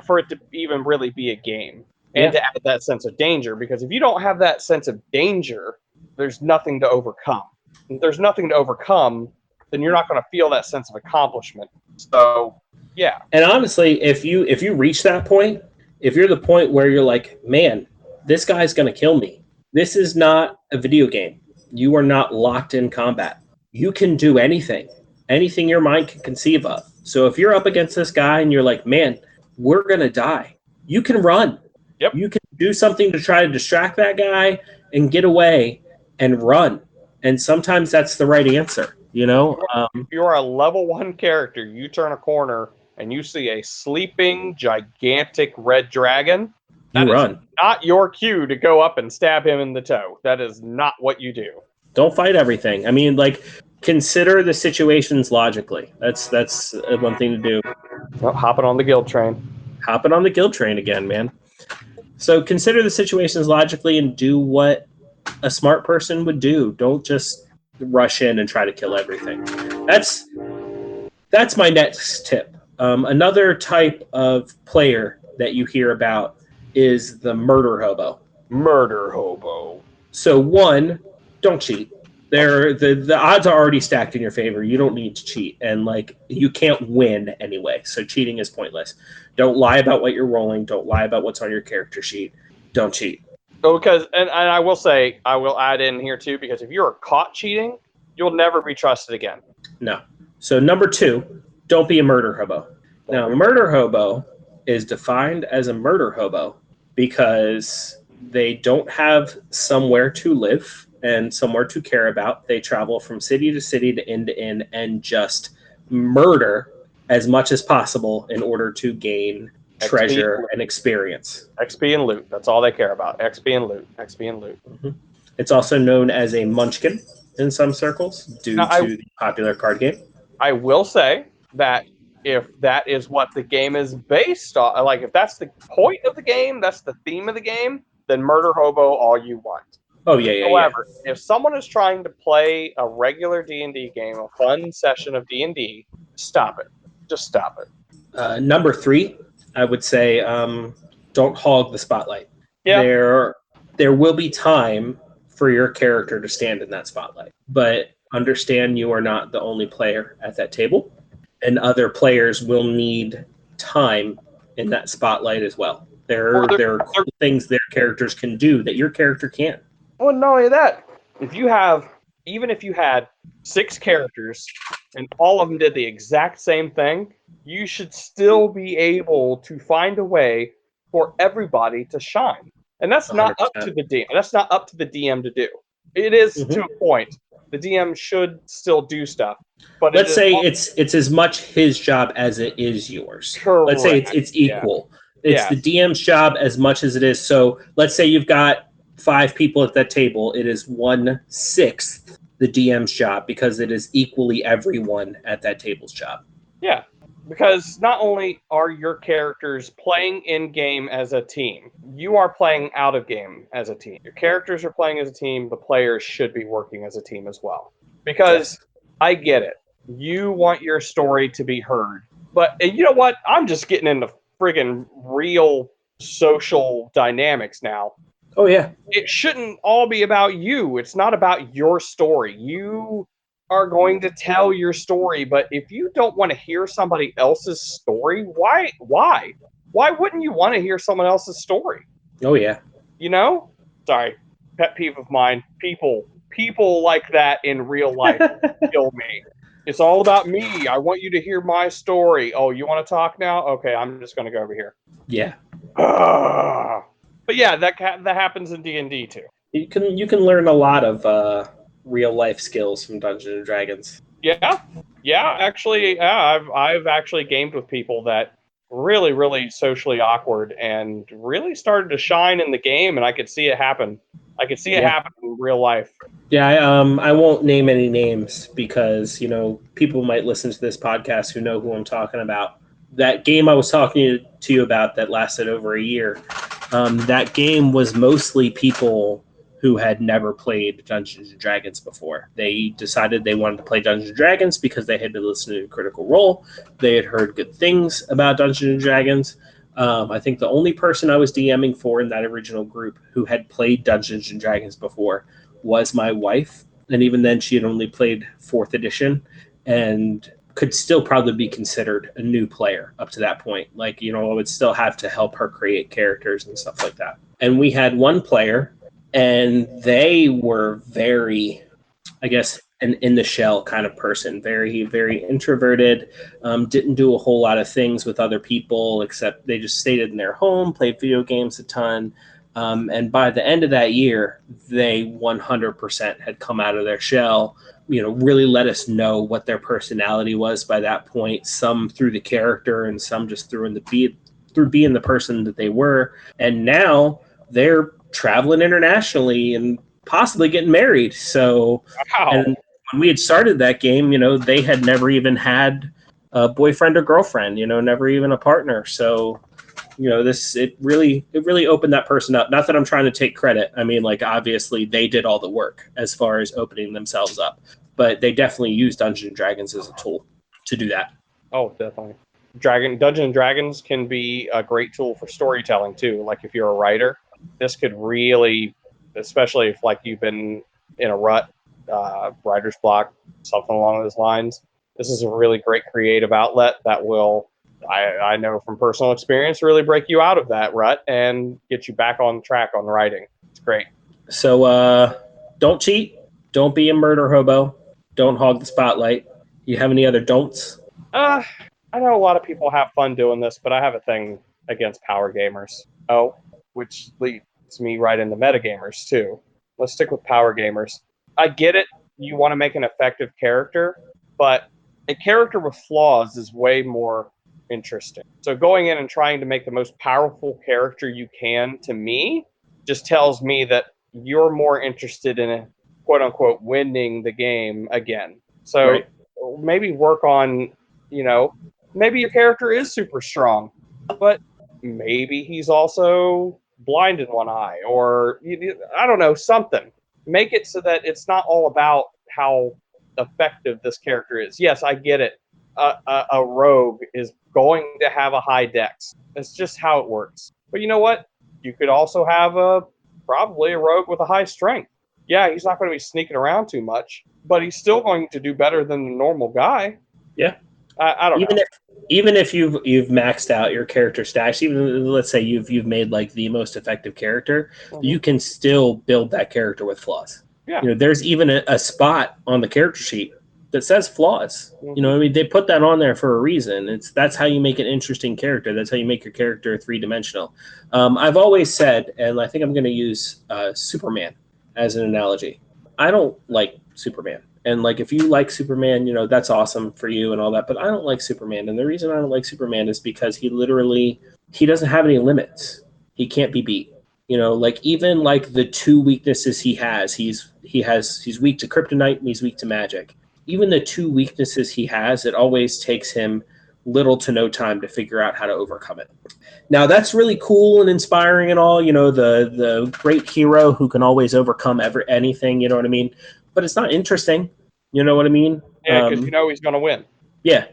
for it to even really be a game. And to add that sense of danger, because if you don't have that sense of danger, there's nothing to overcome. If there's nothing to overcome, then you're not going to feel that sense of accomplishment. So, yeah. And honestly, if you reach that point, if you're the point where you're like, man, this guy's going to kill me. This is not a video game. You are not locked in combat. You can do anything your mind can conceive of. So if you're up against this guy and you're like, man, we're going to die, you can run. Yep. You can do something to try to distract that guy and get away and run. And sometimes that's the right answer, If you're a level 1 character, you turn a corner and you see a sleeping, gigantic red dragon. You run. Not your cue to go up and stab him in the toe. That is not what you do. Don't fight everything. Consider the situations logically. That's one thing to do. Well, hopping on the guild train. Hopping on the guild train again, man. So consider the situations logically and do what a smart person would do. Don't just rush in and try to kill everything. That's my next tip. Another type of player that you hear about is the murder hobo. Murder hobo. So 1, don't cheat. The odds are already stacked in your favor. You don't need to cheat, and you can't win anyway. So cheating is pointless. Don't lie about what you're rolling. Don't lie about what's on your character sheet. Don't cheat. Because, and I will say, I will add in here too, because if you're caught cheating, you'll never be trusted again. No. So number 2, don't be a murder hobo. Now, a murder hobo is defined as a murder hobo because they don't have somewhere to live and somewhere to care about. They travel from city to city to inn and just murder as much as possible in order to gain treasure and experience. XP and loot. That's all they care about. XP and loot. XP and loot. Mm-hmm. It's also known as a munchkin in some circles due to the popular card game. I will say that if that is what the game is based on, if that's the point of the game, that's the theme of the game, then murder hobo all you want. Oh, yeah. However, if someone is trying to play a regular D&D game, a fun session of D&D, stop it. Just stop it. Number 3, I would say, don't hog the spotlight. Yeah. There will be time for your character to stand in that spotlight, but understand you are not the only player at that table, and other players will need time in that spotlight as well. There are cool things their characters can do that your character can't. Well, not only that, even if you had 6 characters and all of them did the exact same thing, you should still be able to find a way for everybody to shine. And that's not 100%. Up to the DM. That's not up to the DM to do. It is to a point. The DM should still do stuff. But let's say it's as much his job as it is yours. Correct. Let's say it's equal. It's the DM's job as much as it is. So let's say you've got 5 people at that table. It is 1/6 the DM's job because it is equally everyone at that table's job. Yeah, because not only are your characters playing in game as a team, you are playing out of game as a team. Your characters are playing as a team. The players should be working as a team as well. Because I get it. You want your story to be heard. But you know what? I'm just getting into friggin' real social dynamics now. Oh, yeah. It shouldn't all be about you. It's not about your story. You are going to tell your story, but if you don't want to hear somebody else's story, why? Why wouldn't you want to hear someone else's story? Oh, yeah. You know? Sorry, pet peeve of mine. People like that in real life kill me. It's all about me. I want you to hear my story. Oh, you want to talk now? Okay, I'm just going to go over here. Yeah. But yeah, that happens in D&D too. You can learn a lot of real life skills from Dungeons and Dragons. Yeah. Actually, I've actually gamed with people that really, really socially awkward and really started to shine in the game, and I could see it happen. I could see it happen in real life. Yeah, I won't name any names because, people might listen to this podcast who know who I'm talking about. That game I was talking to you about that lasted over a year, that game was mostly people who had never played Dungeons and Dragons before. They decided they wanted to play Dungeons and Dragons because they had been listening to Critical Role. They had heard good things about Dungeons and Dragons. I think the only person I was DMing for in that original group who had played Dungeons and Dragons before was my wife. And even then, she had only played 4th edition and could still probably be considered a new player up to that point. I would still have to help her create characters and stuff like that. And we had one player, and they were very, I guess, an in the shell kind of person, very, very introverted, didn't do a whole lot of things with other people, except they just stayed in their home, played video games a ton. And by the end of that year, they 100% had come out of their shell, really let us know what their personality was by that point, some through the character and some just through being the person that they were. And now they're traveling internationally and possibly getting married. So, and when we had started that game, they had never even had a boyfriend or girlfriend, never even a partner. So, it really opened that person up. Not that I'm trying to take credit. I mean, obviously they did all the work as far as opening themselves up, but they definitely used Dungeons and Dragons as a tool to do that. Oh, definitely. Dungeons and Dragons can be a great tool for storytelling too. Like if you're a writer, this could really, especially if you've been in a rut, writer's block, something along those lines. This is a really great creative outlet that will, I know from personal experience, really break you out of that rut and get you back on track on writing. It's great. So don't cheat. Don't be a murder hobo. Don't hog the spotlight. You have any other don'ts? I know a lot of people have fun doing this, but I have a thing against power gamers. Oh, which leads me right into metagamers too. Let's stick with power gamers. I get it. You want to make an effective character, but a character with flaws is way more interesting. So going in and trying to make the most powerful character you can, to me, just tells me that you're more interested in, quote unquote, winning the game again. So maybe work on, maybe your character is super strong, but maybe he's also blind in one eye, or I don't know, something. Make it so that it's not all about how effective this character is. Yes, I get it. A rogue is going to have a high dex. That's just how it works. But you know what? You could also have probably a rogue with a high strength. Yeah, he's not going to be sneaking around too much, but he's still going to do better than the normal guy. Yeah. I don't know. Even if you've maxed out your character stats, even let's say you've made the most effective character, you can still build that character with flaws. Yeah. There's even a spot on the character sheet that says flaws. They put that on there for a reason. That's how you make an interesting character. That's how you make your character 3-dimensional. I've always said, and I think I'm going to use Superman as an analogy. I don't like Superman. And like, if you like Superman, you know, that's awesome for you and all that. But I don't like Superman, and the reason I don't like Superman is because he doesn't have any limits. He can't be beat. You know, like even like the two weaknesses he has, he's weak to kryptonite and he's weak to magic. Even the two weaknesses he has, it always takes him little to no time to figure out how to overcome it. Now that's really cool and inspiring and all, you know, the great hero who can always overcome anything, you know what I mean? But it's not interesting, you know what I mean? Yeah, because you know he's going to win. Yeah.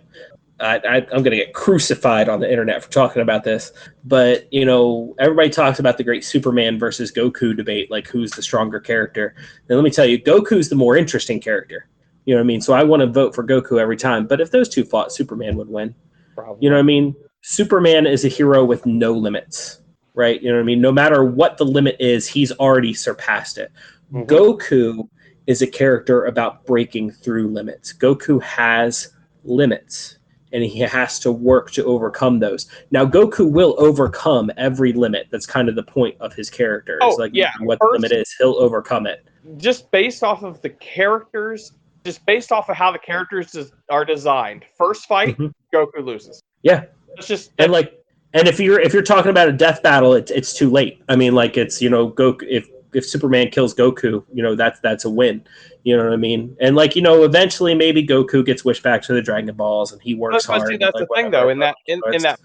I'm going to get crucified on the internet for talking about this, but you know, everybody talks about the great Superman versus Goku debate, like who's the stronger character. And let me tell you, Goku's the more interesting character. You know what I mean? So I want to vote for Goku every time. But if those two fought, Superman would win. Probably. You know what I mean? Superman is a hero with no limits, right? You know what I mean? No matter what the limit is, he's already surpassed it. Mm-hmm. Goku is a character about breaking through limits. Goku has limits, and he has to work to overcome those. Now, Goku will overcome every limit. That's kind of the point of his character. It's like, yeah, what the limit is, he'll overcome it. Just based off of the characters, just based off of how the characters are designed, first fight, Goku loses. Yeah, and if you're talking about a death battle, it's too late. I mean, like it's, you know, Goku. If Superman kills Goku, you know, that's a win. You know what I mean? And like, you know, eventually maybe Goku gets wished back to the Dragon Balls and he works hard. See, that's like, the thing, though. In that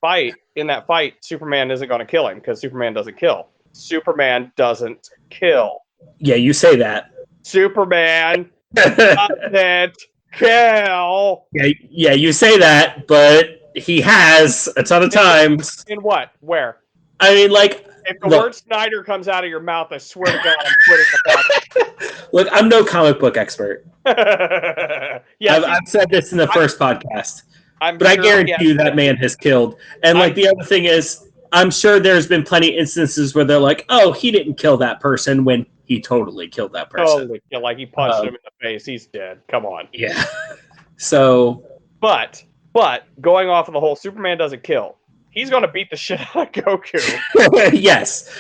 fight, Superman isn't going to kill him because Superman doesn't kill. Superman doesn't kill. Yeah, you say that. Superman doesn't kill. Yeah, you say that, but he has a ton of times. In what? Where? I mean, like, if the word Snyder comes out of your mouth, I swear to God, I'm quitting the podcast. Look, I'm no comic book expert. Yes, I've said this in the first podcast, but I guarantee you that man has killed. And like the other thing is, I'm sure there's been plenty of instances where they're like, "Oh, he didn't kill that person," when he totally killed that person. Totally, yeah, like he punched him in the face. He's dead. Come on. Yeah. So, but going off of the whole Superman doesn't kill. He's going to beat the shit out of Goku. Yes.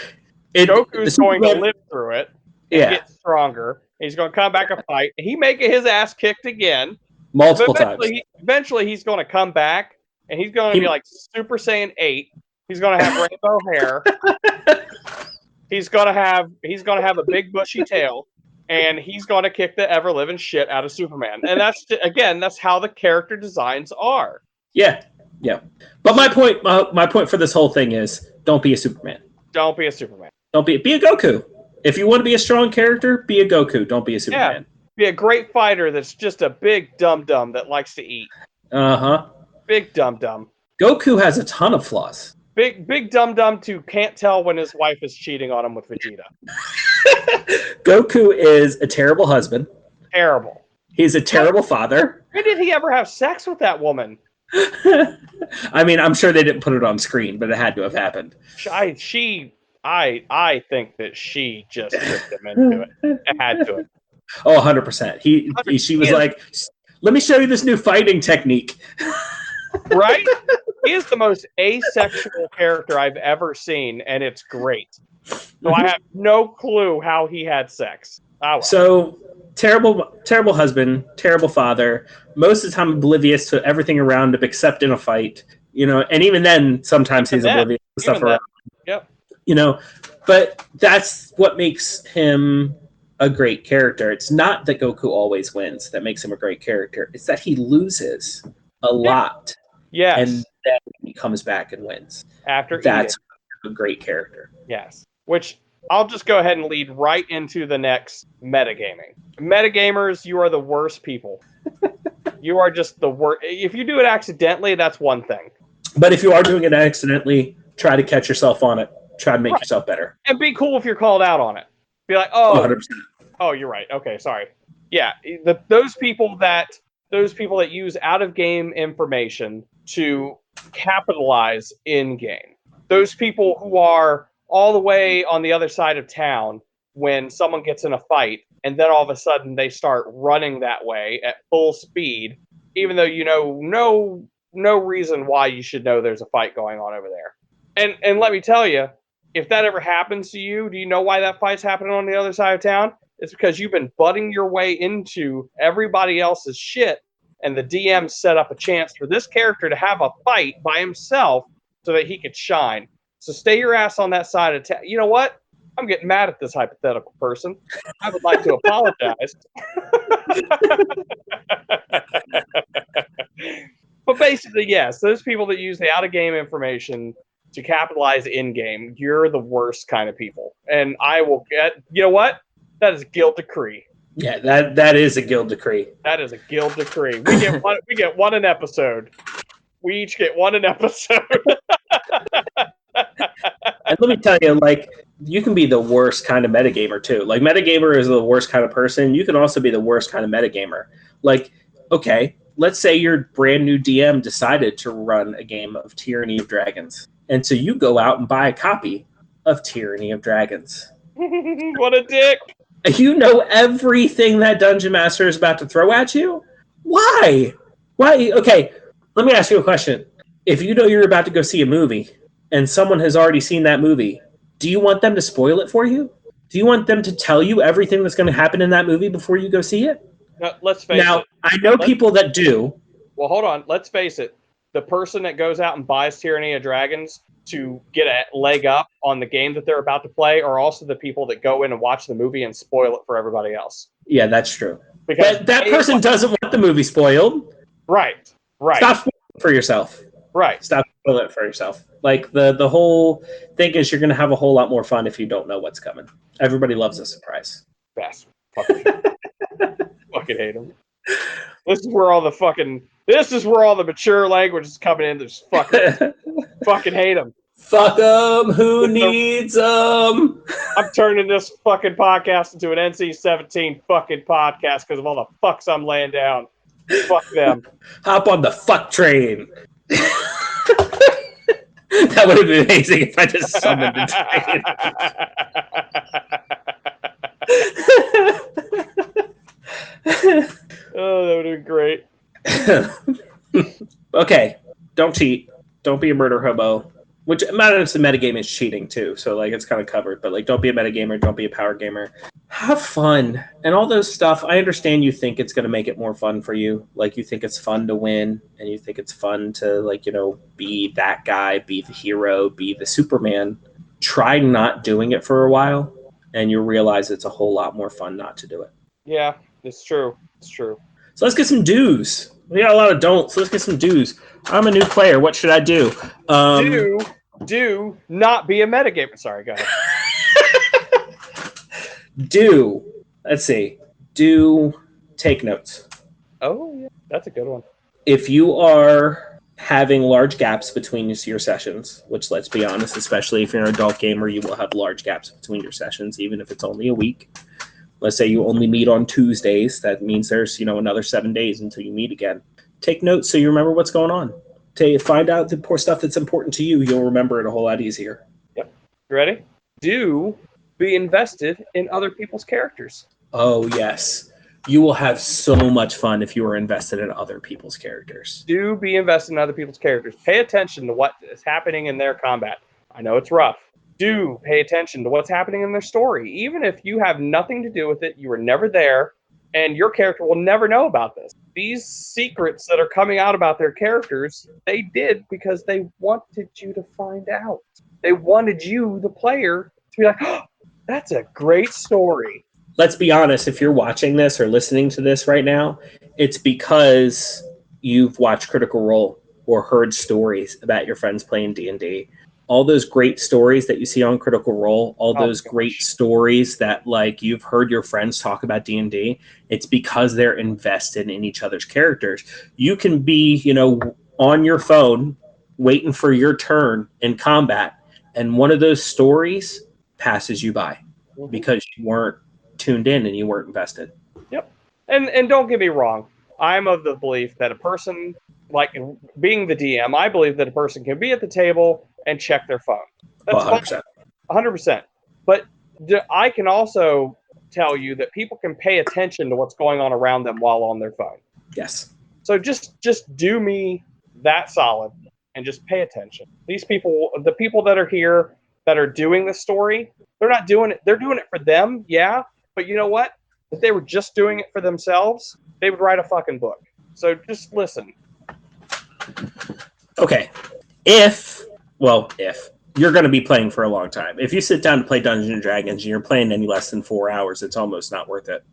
Goku's going to live through it and get stronger. He's going to come back and fight. He may get his ass kicked again. Multiple times. Eventually, he's going to come back, and he's going to be like Super Saiyan 8. He's going to have rainbow hair. He's going to have a big bushy tail, and he's going to kick the ever-living shit out of Superman. And that's how the character designs are. Yeah. Yeah, but my point for this whole thing is, don't be a Superman. Don't be a Superman. Be a Goku. If you want to be a strong character, be a Goku. Don't be a Superman. Yeah, be a great fighter that's just a big dum-dum that likes to eat. Big dum-dum. Goku has a ton of flaws. Big dum-dum who can't tell when his wife is cheating on him with Vegeta. Goku is a terrible husband. Terrible. He's a terrible father. When did he ever have sex with that woman? I mean, I'm sure they didn't put it on screen, but it had to have happened. I think that she just tricked him into it. It had to. Oh, 100%. She was like, "Let me show you this new fighting technique." Right? He is the most asexual character I've ever seen, and it's great. So I have no clue how he had sex. Oh, well. So terrible husband, terrible father, most of the time oblivious to everything around him except in a fight, you know, and even then sometimes he's oblivious to stuff around. Yep. You know, but that's what makes him a great character. It's not that Goku always wins that makes him a great character. It's that he loses a lot. Yes. And then he comes back and wins. That's a great character. Yes. Which I'll just go ahead and lead right into the next metagaming. Metagamers, you are the worst people. You are just the worst. If you do it accidentally, that's one thing. But if you are doing it accidentally, try to catch yourself on it. Try to make yourself better. And be cool if you're called out on it. Be like, oh, 100%. Oh, you're right. Okay, sorry. Yeah, those people that use out-of-game information to capitalize in-game. Those people who are all the way on the other side of town when someone gets in a fight, and then all of a sudden they start running that way at full speed, even though you know no reason why you should know there's a fight going on over there. And let me tell you, if that ever happens to you, do you know why that fight's happening on the other side of town? It's because you've been butting your way into everybody else's shit, and the DM set up a chance for this character to have a fight by himself so that he could shine. So stay your ass on that side of town. You know what? I'm getting mad at this hypothetical person. I would like to apologize. But basically, yes, those people that use the out-of-game information to capitalize in-game, you're the worst kind of people. And I will get, you know what? That is a guild decree. Yeah, that is a guild decree. That is a guild decree. We get one an episode. We each get one an episode. And let me tell you, like, you can be the worst kind of metagamer too. Like, metagamer is the worst kind of person. You can also be the worst kind of metagamer. Like, okay, let's say your brand new DM decided to run a game of Tyranny of Dragons. And so you go out and buy a copy of Tyranny of Dragons. What a dick. You know everything that Dungeon Master is about to throw at you? Why? Why? Okay, let me ask you a question. If you know you're about to go see a movie and someone has already seen that movie, do you want them to spoil it for you? Do you want them to tell you everything that's going to happen in that movie before you go see it? Let's face it. Now, I know people that do. Well, hold on. Let's face it. The person that goes out and buys Tyranny of Dragons to get a leg up on the game that they're about to play are also the people that go in and watch the movie and spoil it for everybody else. Yeah, that's true. Because but that person doesn't want the movie spoiled. Right. Stop spoiling it for yourself. Right. Stop spoiling it for yourself. Like, the whole thing is you're going to have a whole lot more fun if you don't know what's coming. Everybody loves a surprise. Best. Fucking hate them. This is where all the mature language is coming in. There's fucking hate them. Fuck them. Who needs them? I'm turning this fucking podcast into an NC-17 fucking podcast because of all the fucks I'm laying down. Fuck them. Hop on the fuck train. That would have been amazing if I just summoned the train. Oh, that would have been great. Okay, don't cheat. Don't be a murder hobo. Which, matters the metagame is cheating too, so like it's kind of covered. But like, don't be a metagamer. Don't be a power gamer. Have fun and all those stuff. I understand you think it's going to make it more fun for you. Like, you think it's fun to win, and you think it's fun to, like, you know, be that guy, be the hero, be the Superman. Try not doing it for a while, and you'll realize it's a whole lot more fun not to do it. Yeah, it's true. It's true. So let's get some do's. We got a lot of don'ts. So let's get some do's. I'm a new player. What should I do? Do not be a metagamer. Sorry, go ahead. Let's see. Take notes. Oh, yeah. That's a good one. If you are having large gaps between your sessions, which, let's be honest, especially if you're an adult gamer, you will have large gaps between your sessions, even if it's only a week. Let's say you only meet on Tuesdays. That means there's, another 7 days until you meet again. Take notes so you remember what's going on. To find out the poor stuff that's important to you, you'll remember it a whole lot easier. Yep. You ready? Do be invested in other people's characters. Oh, yes. You will have so much fun if you are invested in other people's characters. Do be invested in other people's characters. Pay attention to what is happening in their combat. I know it's rough. Do pay attention to what's happening in their story. Even if you have nothing to do with it, you were never there, and your character will never know about this. These secrets that are coming out about their characters, they did because they wanted you to find out. They wanted you, the player, to be like, oh, that's a great story. Let's be honest, if you're watching this or listening to this right now, it's because you've watched Critical Role or heard stories about your friends playing D&D. All those great stories that you see on Critical Role, all those great stories that, like, you've heard your friends talk about D&D, it's because they're invested in each other's characters. You can be, on your phone waiting for your turn in combat, and one of those stories passes you by because you weren't tuned in and you weren't invested. Yep. And don't get me wrong. I'm of the belief that a person, like being the DM, I believe that a person can be at the table and check their phone. That's 100%. 100%. But I can also tell you that people can pay attention to what's going on around them while on their phone. Yes. So just do me that solid and just pay attention. These people, the people that are here that are doing the story, they're not doing it. They're doing it for them, yeah. But you know what? If they were just doing it for themselves, they would write a fucking book. So just listen. Okay. If you're going to be playing for a long time, if you sit down to play Dungeons and Dragons and you're playing any less than 4 hours, it's almost not worth it.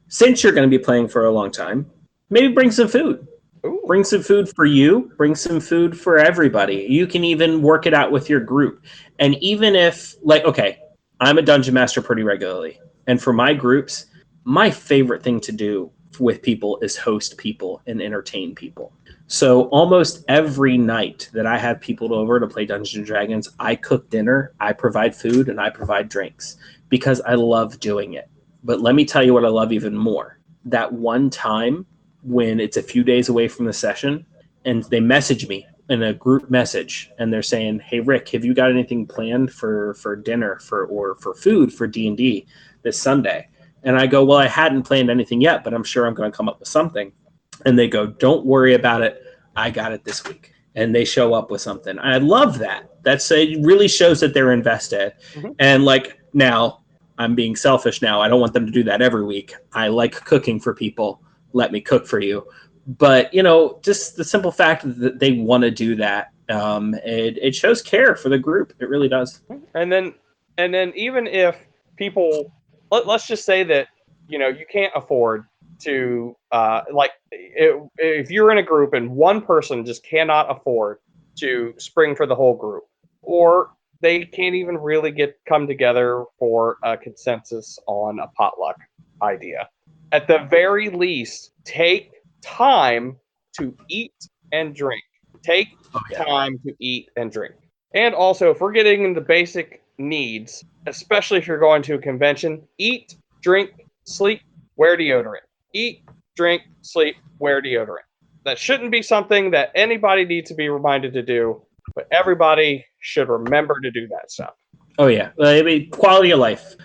Since you're going to be playing for a long time, maybe bring some food. Ooh. Bring some food for you. Bring some food for everybody. You can even work it out with your group. And even if, like, okay, I'm a dungeon master pretty regularly. And for my groups, my favorite thing to do with people is host people and entertain people. So almost every night that I have people over to play Dungeons and Dragons, I cook dinner, I provide food, and I provide drinks because I love doing it. But let me tell you what I love even more. That one time when it's a few days away from the session and they message me in a group message and they're saying, "Hey Rick, have you got anything planned for dinner or for food for D&D this Sunday?" And I go, "Well, I hadn't planned anything yet, but I'm sure I'm going to come up with something." And they go, "Don't worry about it. I got it this week." And they show up with something. I love that. It really shows that they're invested. Mm-hmm. And like, now I'm being selfish now. I don't want them to do that every week. I like cooking for people. Let me cook for you. But, just the simple fact that they want to do that, it shows care for the group. It really does. And then even if people, let's just say that, you can't afford to, if you're in a group and one person just cannot afford to spring for the whole group, or they can't even really come together for a consensus on a potluck idea. At the very least, take time to eat and drink. Take time to eat and drink. And also, if we're getting into basic needs, especially if you're going to a convention, eat, drink, sleep, wear deodorant. Eat, drink, sleep, wear deodorant. That shouldn't be something that anybody needs to be reminded to do, but everybody should remember to do that stuff. Oh, yeah. I mean, quality of life.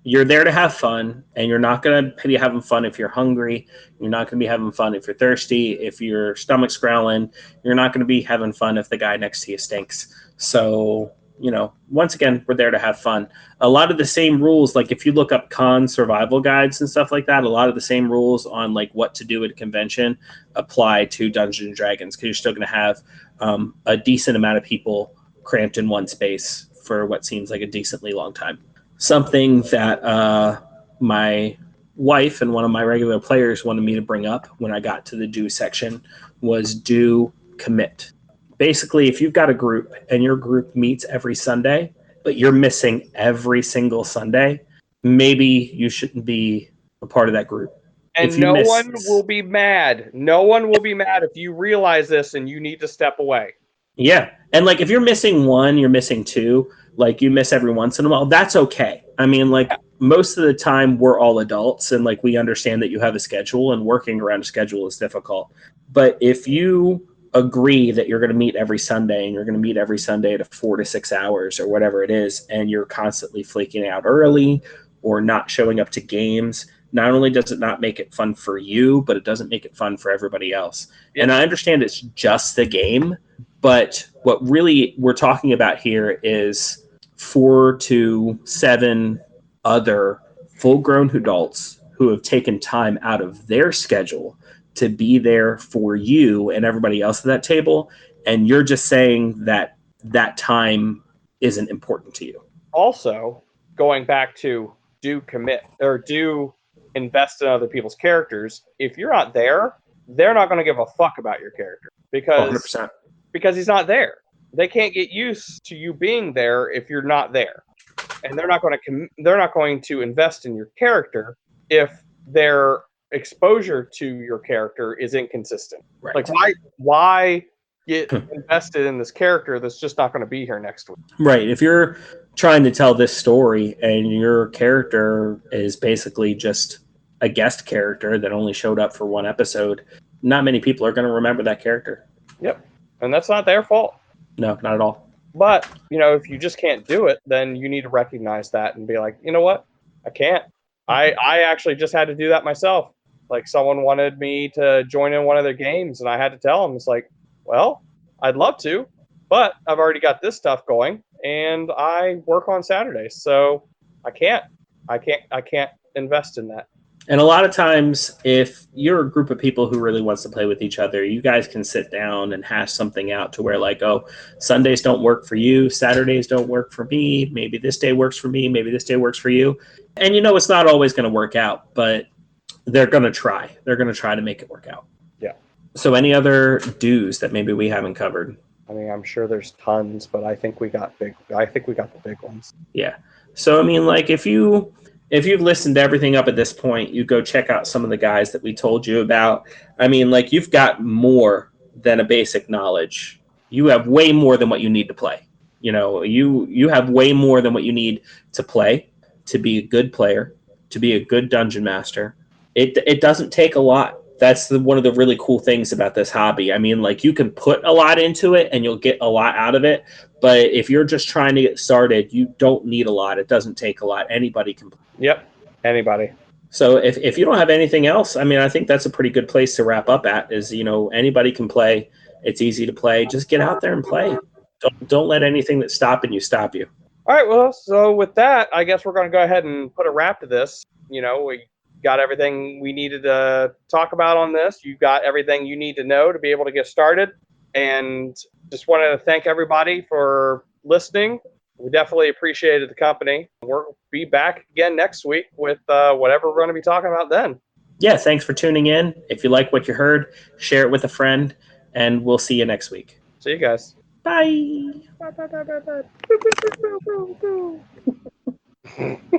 You're there to have fun, and you're not going to be having fun if you're hungry. You're not going to be having fun if you're thirsty. If your stomach's growling, you're not going to be having fun if the guy next to you stinks. So, once again, we're there to have fun. A lot of the same rules, like if you look up con survival guides and stuff like that, a lot of the same rules on like what to do at a convention apply to Dungeons and Dragons, because you're still going to have a decent amount of people cramped in one space for what seems like a decently long time. Something that my wife and one of my regular players wanted me to bring up when I got to the do section was do commit. Basically, if you've got a group and your group meets every Sunday, but you're missing every single Sunday, maybe you shouldn't be a part of that group. And no one will be mad. No one will be mad if you realize this and you need to step away. Yeah. And like if you're missing one, you're missing two, like you miss every once in a while, that's okay. I mean, like most of the time we're all adults and like we understand that you have a schedule and working around a schedule is difficult. But if you agree that you're going to meet every Sunday and you're going to meet every Sunday at 4 to 6 hours or whatever it is, and you're constantly flaking out early or not showing up to games, not only does it not make it fun for you, but it doesn't make it fun for everybody else. Yeah. And I understand it's just the game, but what really we're talking about here is 4 to 7 other full-grown adults who have taken time out of their schedule to be there for you and everybody else at that table, and you're just saying that that time isn't important to you. Also, going back to do commit or do invest in other people's characters, if you're not there, they're not going to give a fuck about your character because 100%. Because he's not there. They can't get used to you being there if you're not there, and they're not going to invest in your character if their exposure to your character is inconsistent. Right. Like why get invested in this character that's just not going to be here next week? Right. If you're trying to tell this story and your character is basically just a guest character that only showed up for one episode, not many people are going to remember that character. Yep. And that's not their fault. No, not at all. But, if you just can't do it, then you need to recognize that and be like, you know what? I can't. I actually just had to do that myself. Like, someone wanted me to join in one of their games, and I had to tell them, it's like, well, I'd love to, but I've already got this stuff going, and I work on Saturdays, so I can't. I can't invest in that. And a lot of times, if you're a group of people who really wants to play with each other, you guys can sit down and hash something out to where, like, oh, Sundays don't work for you, Saturdays don't work for me, maybe this day works for me, maybe this day works for you. And it's not always going to work out, but they're going to try. They're going to try to make it work out. Yeah. So any other do's that maybe we haven't covered? I mean, I'm sure there's tons, but I think we got the big ones. Yeah. So, I mean, like, if you've listened to everything up at this point, you go check out some of the guys that we told you about. I mean, like, you've got more than a basic knowledge. You have way more than what you need to play. You have way more than what you need to play, to be a good player, to be a good dungeon master. It doesn't take a lot. That's one of the really cool things about this hobby. I mean, like, you can put a lot into it and you'll get a lot out of it. But if you're just trying to get started, you don't need a lot. It doesn't take a lot. Anybody can play. Yep, anybody. So if you don't have anything else, I mean, I think that's a pretty good place to wrap up at is, anybody can play. It's easy to play. Just get out there and play. Don't let anything that's stopping you stop you. All right, well, so with that, I guess we're going to go ahead and put a wrap to this. We got everything we needed to talk about on this. You got everything you need to know to be able to get started. And just wanted to thank everybody for listening. We definitely appreciated the company. We'll be back again next week with whatever we're going to be talking about then. Yeah, thanks for tuning in. If you like what you heard, share it with a friend, and we'll see you next week. See you guys. Bye. Bye.